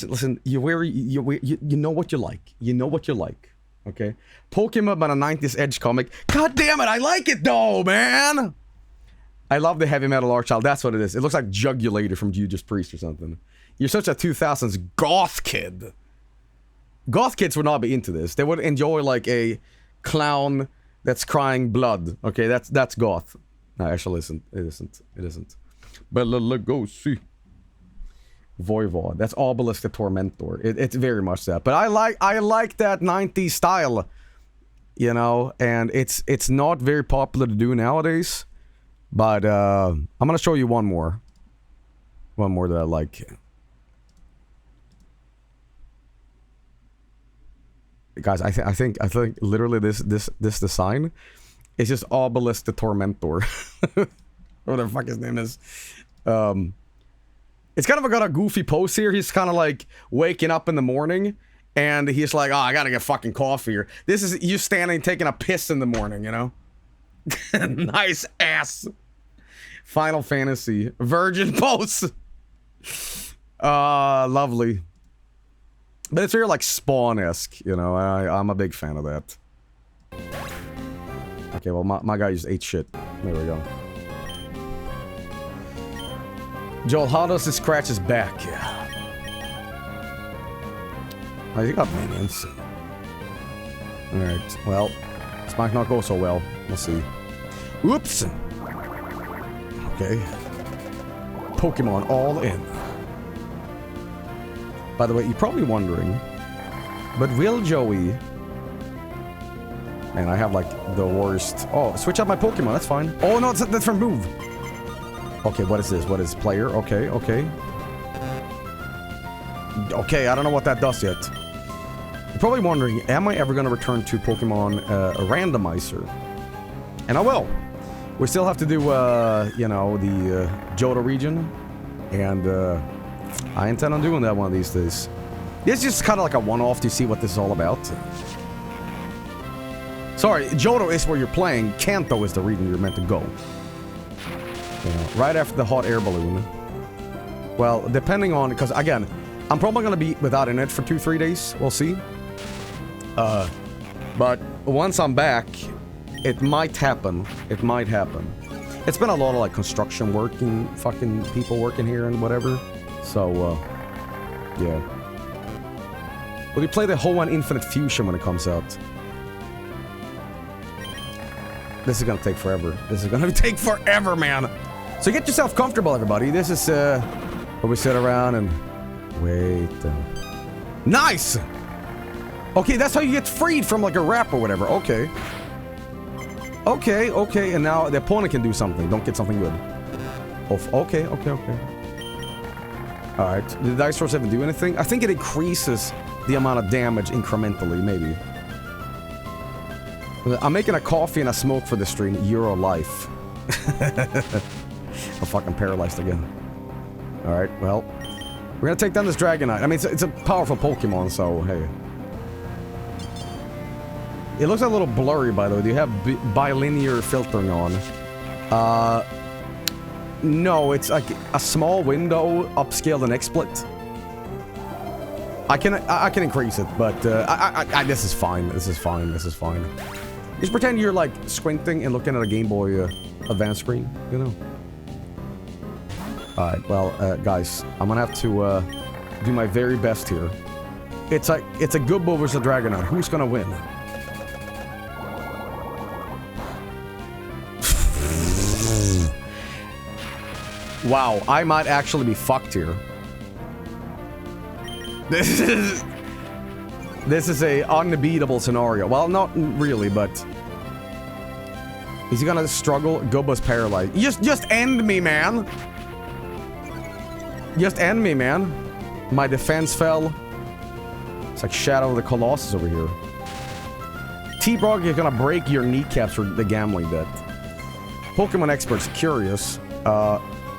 Listen, you know what you like. You know what you like. Okay. Pokemon about a 90s edge comic. God damn it, I like it though, man. I love the heavy metal art style. That's what it is. It looks like Jugulator from Judas Priest or something. You're such a 2000s goth kid. Goth kids would not be into this. They would enjoy like a clown that's crying blood. Okay, that's goth. No, actually, it isn't. Bela Lugosi. Voivod. That's Obelisk the Tormentor. It's very much that. But I like that 90s style. You know, and it's not very popular to do nowadays. But I'm gonna show you one more. One more that I like. Guys, I think literally this design is just Obelisk the Tormentor. What the fuck his name is. It's kind of got a goofy pose here. He's kind of like waking up in the morning and he's like, oh, I gotta get fucking coffee here. This is you standing taking a piss in the morning, you know? Nice ass. Final Fantasy. Virgin pose. Lovely. But it's very like Spawn-esque, you know? I'm a big fan of that. Okay, well, my guy just ate shit. There we go. Joel, how does this scratch his back? Oh, he got minions. Alright, well, this might not go so well. We'll see. Oops! Okay. Pokemon all in. By the way, you're probably wondering, but will Joey... Man, I have like the worst... Oh, switch out my Pokemon, that's fine. Oh no, it's a different move. Okay, what is this? What is player? Okay, okay. Okay, I don't know what that does yet. You're probably wondering, am I ever going to return to Pokemon Randomizer? And I will. We still have to do, you know, the Johto region. And I intend on doing that one of these days. It's just kind of like a one-off to see what this is all about. Sorry, Johto is where you're playing. Kanto is the region you're meant to go. Right after the hot air balloon. Well, depending on... Because, again, I'm probably going to be without internet for 2-3 days. We'll see. But once I'm back, it might happen. It might happen. It's been a lot of, like, construction working... Fucking people working here and whatever. So, yeah. Will you play the Hoenn Infinite Fusion when it comes out? This is gonna take forever. This is gonna take forever, man! So get yourself comfortable, everybody. This is, where we sit around and wait. Nice! Okay, that's how you get freed from, like, a rap or whatever. Okay. Okay, okay, and now the opponent can do something. Don't get something good. Oh, okay, okay, okay. Alright, did the dice rolls even do anything? I think it increases the amount of damage incrementally, maybe. I'm making a coffee and a smoke for the stream. Euro life. I'm fucking paralyzed again. Alright, well. We're gonna take down this Dragonite. I mean, it's a powerful Pokemon, so hey. It looks a little blurry, by the way. Do you have bilinear filtering on? No, it's like a small window, upscaled and XSplit. I can increase it, but this is fine. This is fine. This is fine. Just pretend you're like squinting and looking at a Game Boy Advance screen, you know. All right, well, guys, I'm gonna have to do my very best here. It's a Gubbo versus a Dragonite. Who's gonna win? Wow, I might actually be fucked here. This is a unbeatable scenario. Well, not really, but is he gonna struggle? Gubbo's paralyzed. Just end me, man. Just end me, man. My defense fell. It's like Shadow of the Colossus over here. T-Brog is gonna break your kneecaps for the gambling debt. Pokemon experts curious.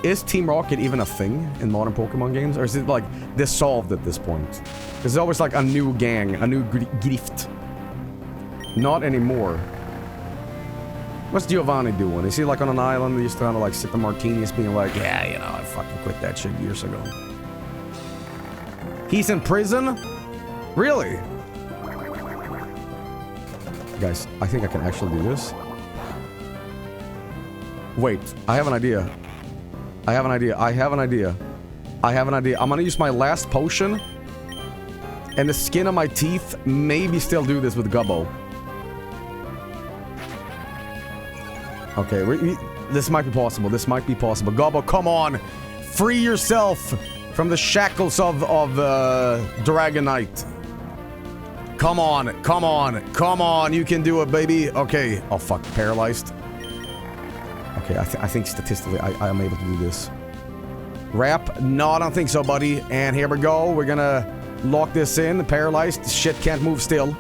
Is Team Rocket even a thing in modern Pokemon games? Or is it, like, dissolved at this point? There's always, like, a new gang, a new grift. Not anymore. What's Giovanni doing? Is he, like, on an island just trying to, like, sip the martinis being like, yeah, you know, I fucking quit that shit years ago. He's in prison? Really? Guys, I think I can actually do this. Wait, I have an idea. I have an idea. I have an idea. I have an idea. I'm gonna use my last potion. And the skin of my teeth maybe still do this with Gubbo. Okay, this might be possible. This might be possible. Gubbo, come on! Free yourself from the shackles of Dragonite. Come on, come on, come on! You can do it, baby! Okay. Oh, fuck. Paralyzed. Okay, I think statistically I am able to do this. Wrap? No, I don't think so, buddy. And here we go. We're gonna lock this in. Paralyzed. This shit can't move still.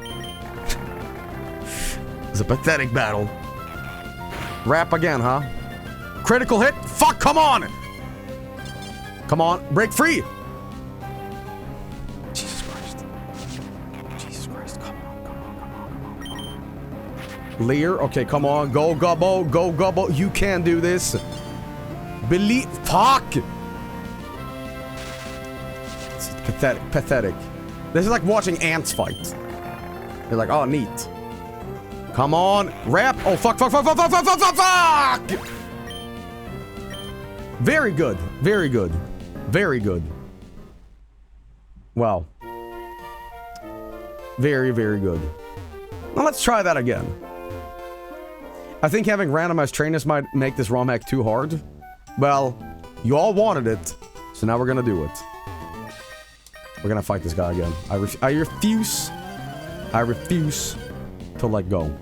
It's a pathetic battle. Wrap again, huh? Critical hit? Fuck, come on! Come on, break free! Jesus Christ. Jesus Christ, come on, come on, come on, come on, come on. Lear, okay, come on. Go, Gubbo, go, Gubbo. You can do this. Believe. Fuck! It's pathetic, pathetic. This is like watching ants fight. You're like, oh, neat. Come on, wrap. Oh, fuck, fuck, fuck, fuck, fuck, fuck, fuck, fuck, fuck! Very good, very good, very good. Wow. Very, very good. Now let's try that again. I think having randomized trainers might make this ROM hack too hard. Well, you all wanted it, so now we're gonna do it. We're gonna fight this guy again. I refuse to let go.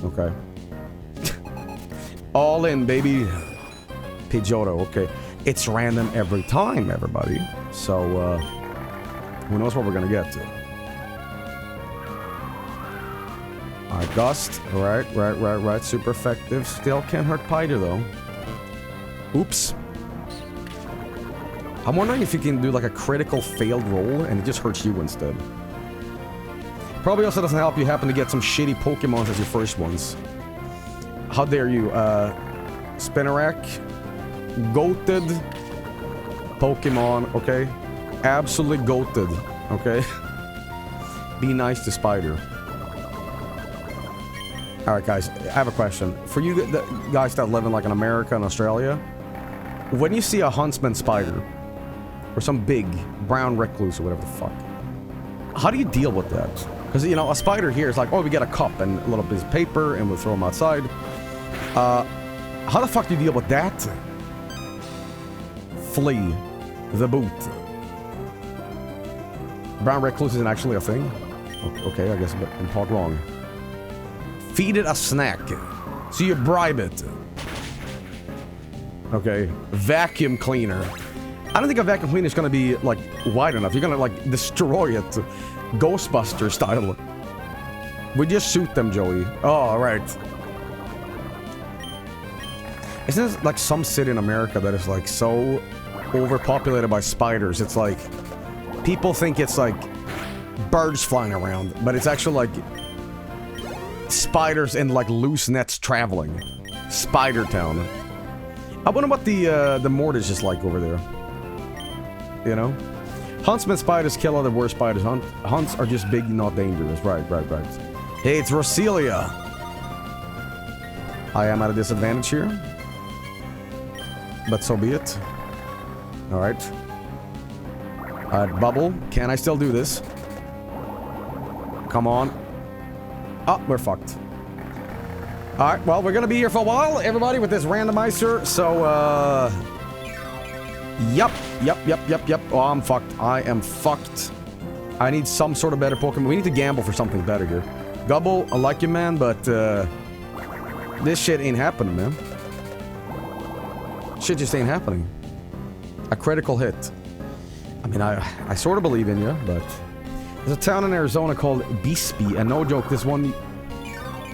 Okay. All in, baby. Pidgeotto, okay. It's random every time, everybody. So, who knows what we're gonna get to. Alright, Gust. Right. Super effective. Still can't hurt Piter, though. Oops. I'm wondering if you can do, like, a critical failed roll, and it just hurts you instead. Probably also doesn't help you happen to get some shitty Pokemon as your first ones. How dare you, Spinarak. Goated Pokemon, okay? Absolutely goated, okay? Be nice to Spider. Alright, guys, I have a question. For you guys that live in, like, in America and Australia, when you see a huntsman spider, or some big brown recluse or whatever the fuck, how do you deal with that? Because, you know, a spider here is like, oh, we get a cup and a little piece of paper and we'll throw them outside. How the fuck do you deal with that? Flee the boot. Brown recluse isn't actually a thing? Okay, I guess I'm taught wrong. Feed it a snack. So you bribe it. Okay. Vacuum cleaner. I don't think a vacuum cleaner is gonna be, like, wide enough. You're gonna, like, destroy it. Ghostbuster style. We just shoot them, Joey. Oh, right. Isn't there, like, some city in America that is, like, so overpopulated by spiders? It's like, people think it's, like, birds flying around, but it's actually, like, spiders in, like, loose nets traveling. Spider Town. I wonder what the mortgage is like over there. You know? Huntsman spiders kill other worse spiders. Hunts are just big, not dangerous. Right. Hey, it's Roselia. I am at a disadvantage here. But so be it. Alright. Bubble. Can I still do this? Come on. Oh, we're fucked. Alright, well, we're gonna be here for a while, everybody, with this randomizer. So, Yup. Oh, I'm fucked. I am fucked. I need some sort of better Pokemon. We need to gamble for something better here. Gubble, I like you, man, but, this shit ain't happening, man. Shit just ain't happening. A critical hit. I mean, I sort of believe in you, but... There's a town in Arizona called Bisbee, and no joke, this one...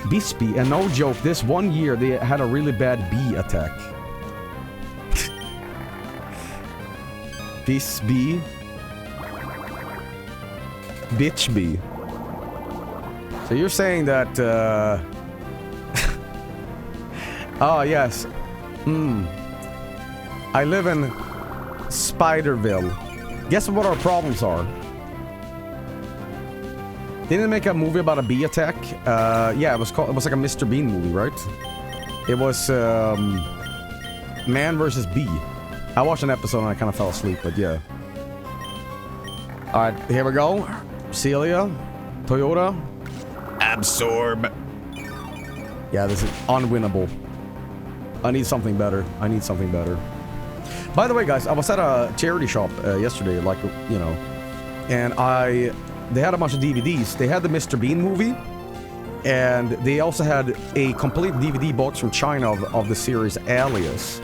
Bisbee, and no joke, this one year they had a really bad bee attack. Bisbee. Bitch bee. So you're saying that, oh, yes. I live in Spiderville. Guess what our problems are? Didn't it make a movie about a bee attack? Yeah, it was like a Mr. Bean movie, right? It was, Man vs. Bee. I watched an episode and I kind of fell asleep, but yeah. Alright, here we go. Celia. Toyota. Absorb. Yeah, this is unwinnable. I need something better. I need something better. By the way, guys, I was at a charity shop yesterday, like, you know, and they had a bunch of DVDs. They had the Mr. Bean movie, and they also had a complete DVD box from China of the series Alias.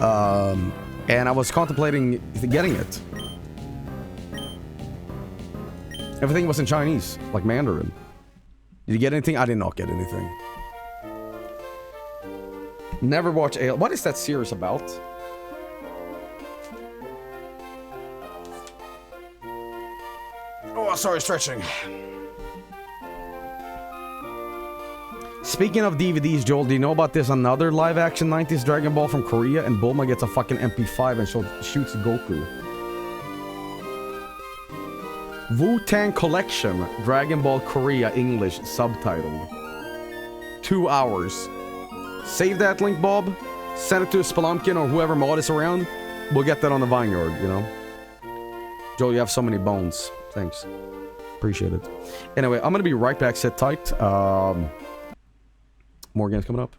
And I was contemplating getting it. Everything was in Chinese, like Mandarin. Did you get anything? I did not get anything. Never watch Alias. What is that series about? Oh, sorry, stretching. Speaking of DVDs, Joel, do you know about this another live-action 90s Dragon Ball from Korea? And Bulma gets a fucking MP5 and shoots Goku. Wu-Tang Collection, Dragon Ball Korea English, subtitled. 2 hours. Save that link, Bob. Send it to Spelunkin or whoever mod is around. We'll get that on the Vineyard, you know? Joel, you have so many bones. Thanks. Appreciate it. Anyway, I'm gonna be right back. Sit tight. More games coming up.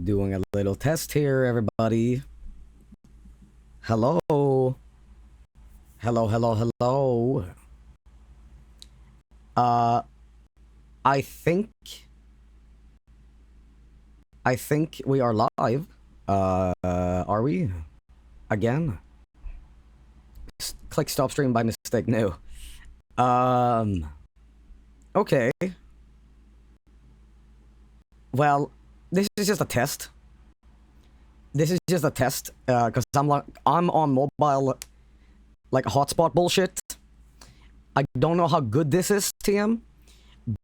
Doing a little test here, everybody. Hello. Hello, hello, hello. I think we are live. Are we? Again? Click stop stream by mistake. No. Okay. Well, this is just a test. This is just a test, because I'm on mobile, like, hotspot bullshit. I don't know how good this is, TM,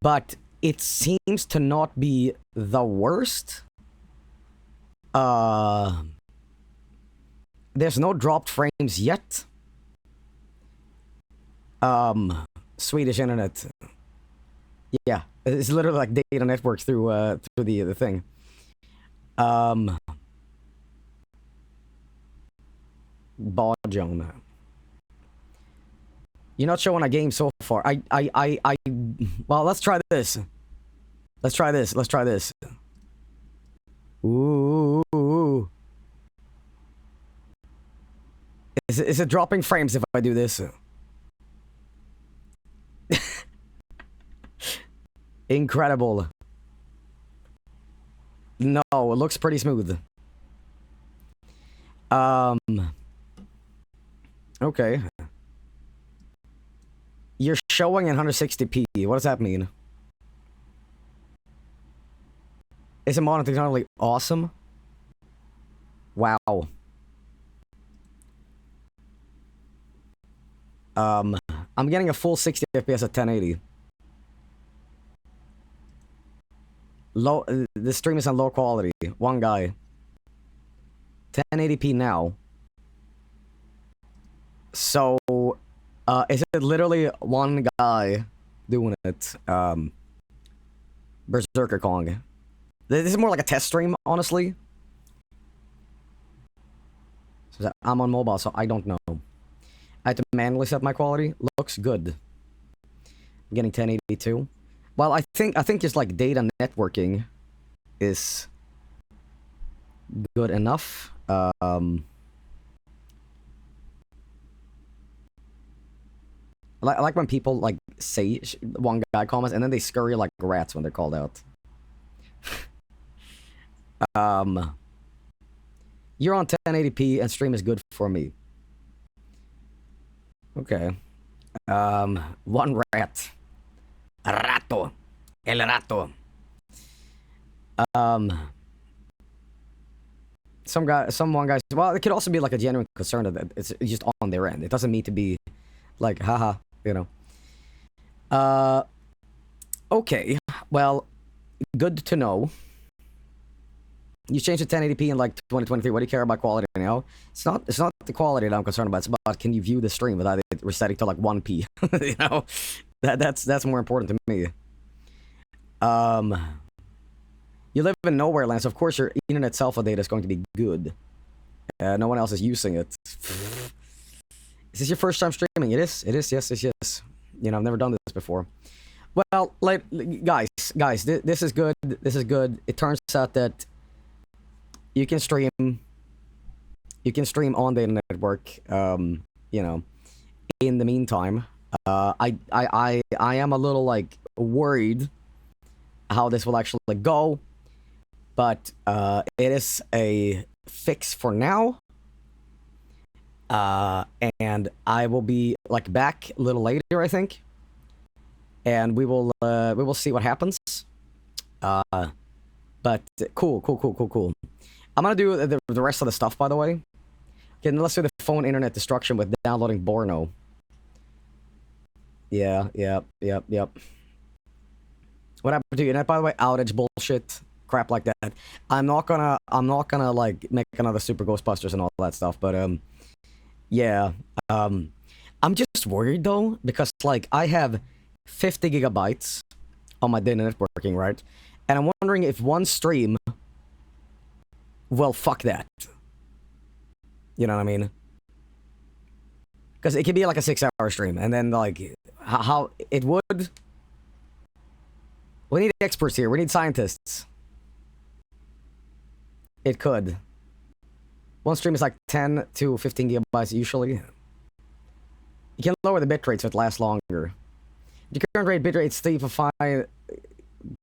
but it seems to not be the worst. There's no dropped frames yet. Swedish internet. Yeah, it's literally like data network through the thing. Barjon. You're not showing a game so far. Well, let's try this. Let's try this. Ooh. Is it dropping frames if I do this? Incredible. No, it looks pretty smooth. Okay. You're showing in 160p. What does that mean? Is it monetarily awesome? Wow. I'm getting a full 60 FPS at 1080. The stream is on low quality. One guy. 1080p now. So, is it literally one guy doing it? Berserker Kong. This is more like a test stream, honestly. So I'm on mobile, so I don't know. I had to manually set my quality. Looks good. I'm getting 1082. Well, I think just like data networking is good enough. I like when people like say one guy comments and then they scurry like rats when they're called out. You're on 1080p and stream is good for me. Okay. One rat. Rato. El rato. One guy. Well, it could also be like a genuine concern that it's just on their end. It doesn't need to be like, haha, you know. Okay. Well, good to know. You changed to 1080p in like 2023. What do you care about quality now? It's not the quality that I'm concerned about. It's about can you view the stream without it resetting to like 1p. You know, that's more important to me. You live in nowhere land, so of course your internet alpha data is going to be good. No one else is using it. Is this your first time streaming? It is. Yes. You know, I've never done this before. Well, like guys, this is good. This is good. It turns out that you can stream on data network. You know, in the meantime, I am a little like worried how this will actually go, but it is a fix for now. And I will be like back a little later, I think, and we will see what happens. But cool. I'm gonna do the rest of the stuff, by the way. Okay, let's do the phone internet destruction with downloading Borno. Yep. What happened to your internet, by the way? Outage bullshit, crap like that. I'm not gonna like make another Super Ghostbusters and all that stuff, but yeah. I'm just worried though, because like I have 50 gigabytes on my data networking, right? And I'm wondering if one stream will fuck that. You know what I mean? Because it could be like a 6-hour stream, and then like how it would. We need experts here. We need scientists. It could. One stream is like 10 to 15 gigabytes usually. You can lower the bitrate so it lasts longer. The current rate bitrate is 3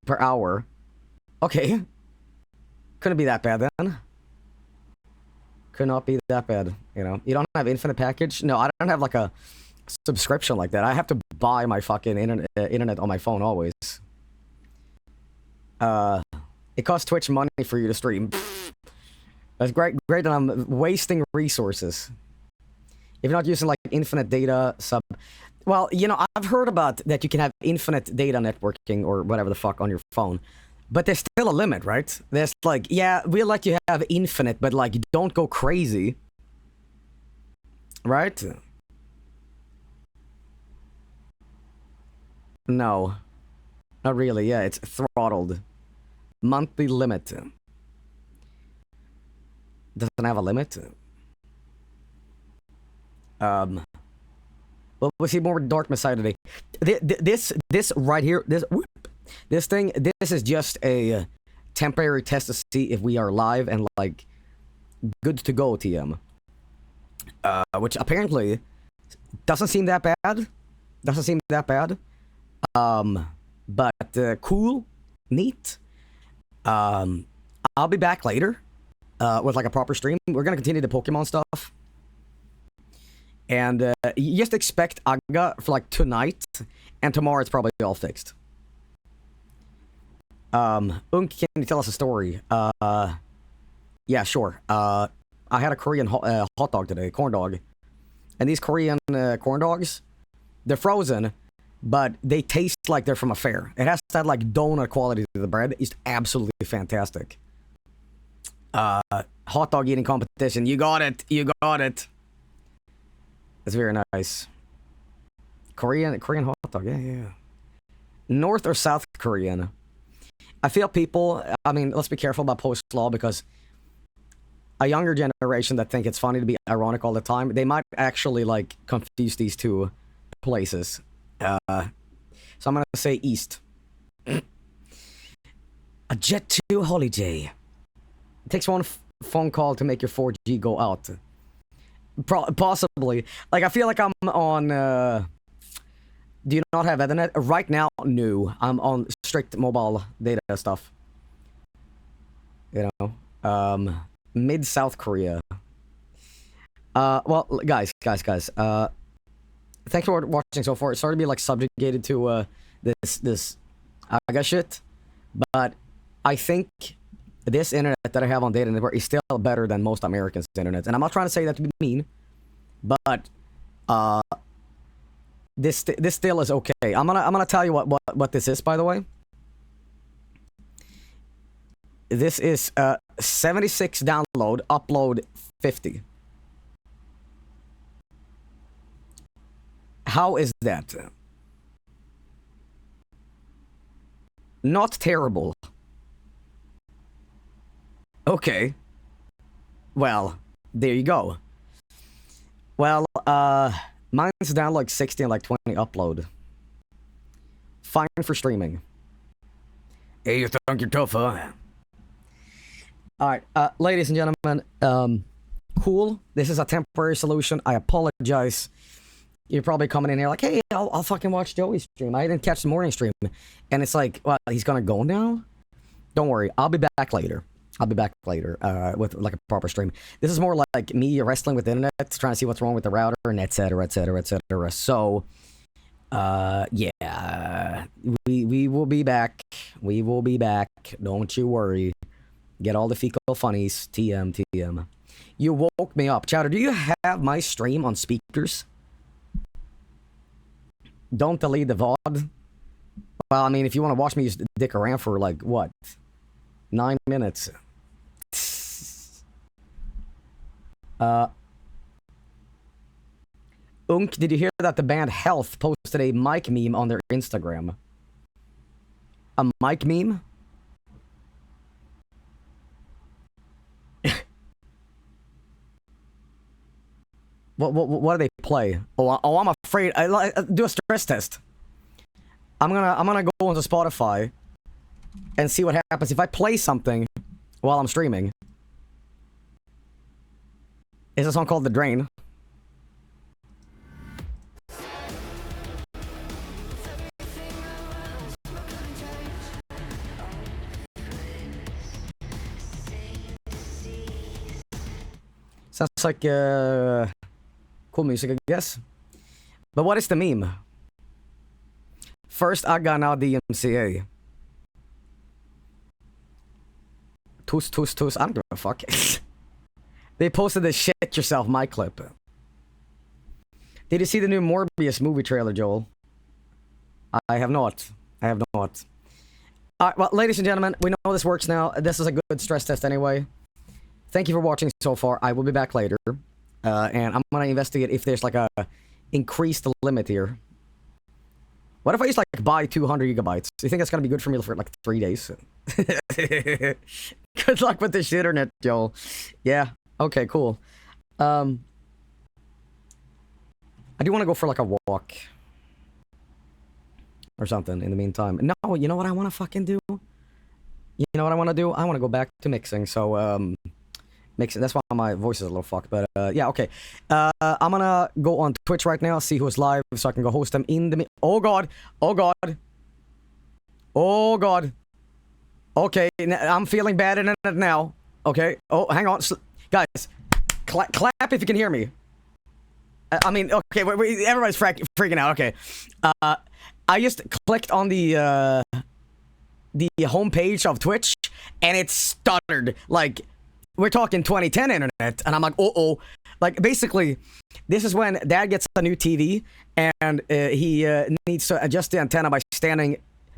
per hour. Okay. Couldn't be that bad then. Could not be that bad, you know. You don't have infinite package? No, I don't have like a subscription like that. I have to buy my fucking internet on my phone always. It costs Twitch money for you to stream. That's great that I'm wasting resources. If you're not using like infinite data sub... Well, you know, I've heard about that you can have infinite data networking or whatever the fuck on your phone. But there's still a limit, right? There's like, yeah, we'll let you have infinite, but like, don't go crazy. Right? No. Not really, yeah, it's throttled. Monthly limit. Doesn't have a limit. Well, we'll see more Dark Messiah today. This right here, this thing, this is just a temporary test to see if we are live and like good to go, TM. Which apparently doesn't seem that bad. Doesn't seem that bad. But cool, neat. I'll be back later with like a proper stream. We're gonna continue the Pokemon stuff. And you just expect Aga for like tonight, and tomorrow it's probably all fixed. Unk, can you tell us a story? Yeah, sure. I had a Korean hot dog today, corn dog. And these Korean corn dogs, they're frozen, but they taste like they're from a fair. It has that like donut quality to the bread. It's absolutely fantastic. Hot dog eating competition. You got it. You got it. That's very nice. Korean hot dog. Yeah. North or South Korean? I feel people, I mean, let's be careful about post-law because a younger generation that think it's funny to be ironic all the time, they might actually like confuse these two places. So I'm gonna say East. A Jet 2 holiday. It takes one phone call to make your 4G go out. Possibly. Like, I feel like I'm on, do you not have Ethernet? Right now, no. I'm on strict mobile data stuff. You know? Mid-South Korea. Well, guys. Thanks for watching so far. It's sorry to be, like, subjugated to, this Aga shit. But I think this internet that I have on data network is still better than most Americans' internet. And I'm not trying to say that to be mean, but this still is okay. I'm gonna tell you what this is, by the way. This is 76 download, upload 50. How is that? Not terrible. Okay. Well, there you go. Well, mine's down like 60 and like 20 upload. Fine for streaming. Hey, you think you're tough, huh? Alright, ladies and gentlemen, cool. This is a temporary solution. I apologize. You're probably coming in here like, hey, I'll fucking watch Joey's stream. I didn't catch the morning stream. And it's like, well, he's gonna go now? Don't worry, I'll be back later. With like a proper stream. This is more like me wrestling with the internet, trying to see what's wrong with the router, and etc. So, yeah, we will be back. We will be back. Don't you worry. Get all the fecal funnies. TM. You woke me up. Chowder, do you have my stream on speakers? Don't delete the VOD. Well, I mean, if you want to watch me just dick around for like, what? 9 minutes. Unk, did you hear that the band Health posted a Mike meme on their Instagram? A Mike meme? What do they play? Oh, I'm afraid. Do a stress test. I'm gonna go into Spotify and see what happens if I play something while I'm streaming. It's a song called The Drain. Sounds like cool music, I guess. But what is the meme? First Aga, now DMCA. Toos, toos, toos. I don't give a fuck. They posted the shit yourself my clip. Did you see the new Morbius movie trailer, Joel? I have not. I have not. Alright, well, ladies and gentlemen, we know this works now. This is a good stress test anyway. Thank you for watching so far. I will be back later. And I'm gonna investigate if there's like a increased limit here. What if I just like buy 200 gigabytes? Do you think that's gonna be good for me for like 3 days? Good luck with this internet, Joel. Yeah. Okay, cool. I do want to go for like a walk. Or something in the meantime. No, you know what I want to fucking do? You know what I want to do? I want to go back to mixing, so, mixing. That's why my voice is a little fucked, but, yeah, okay. I'm gonna go on Twitch right now, see who's live, so I can go host them in the... Oh, God. Oh, God. Oh, God. Okay, I'm feeling bad in it now. Okay. Oh, hang on. Guys, clap if you can hear me. I mean, okay, wait, everybody's freaking out. Okay. I just clicked on the homepage of Twitch, and it stuttered. Like, we're talking 2010 internet, and I'm like, uh-oh. Like, basically, this is when Dad gets a new TV, and he needs to adjust the antenna by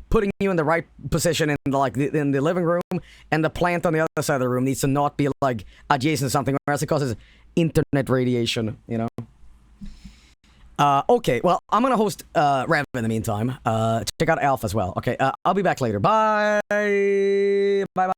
putting you in the right position in the living room, and the plant on the other side of the room needs to not be like adjacent to something, or else it causes internet radiation, you know? Okay, well, I'm gonna host Rev in the meantime. Check out Alpha as well. Okay, I'll be back later. Bye! Bye-bye.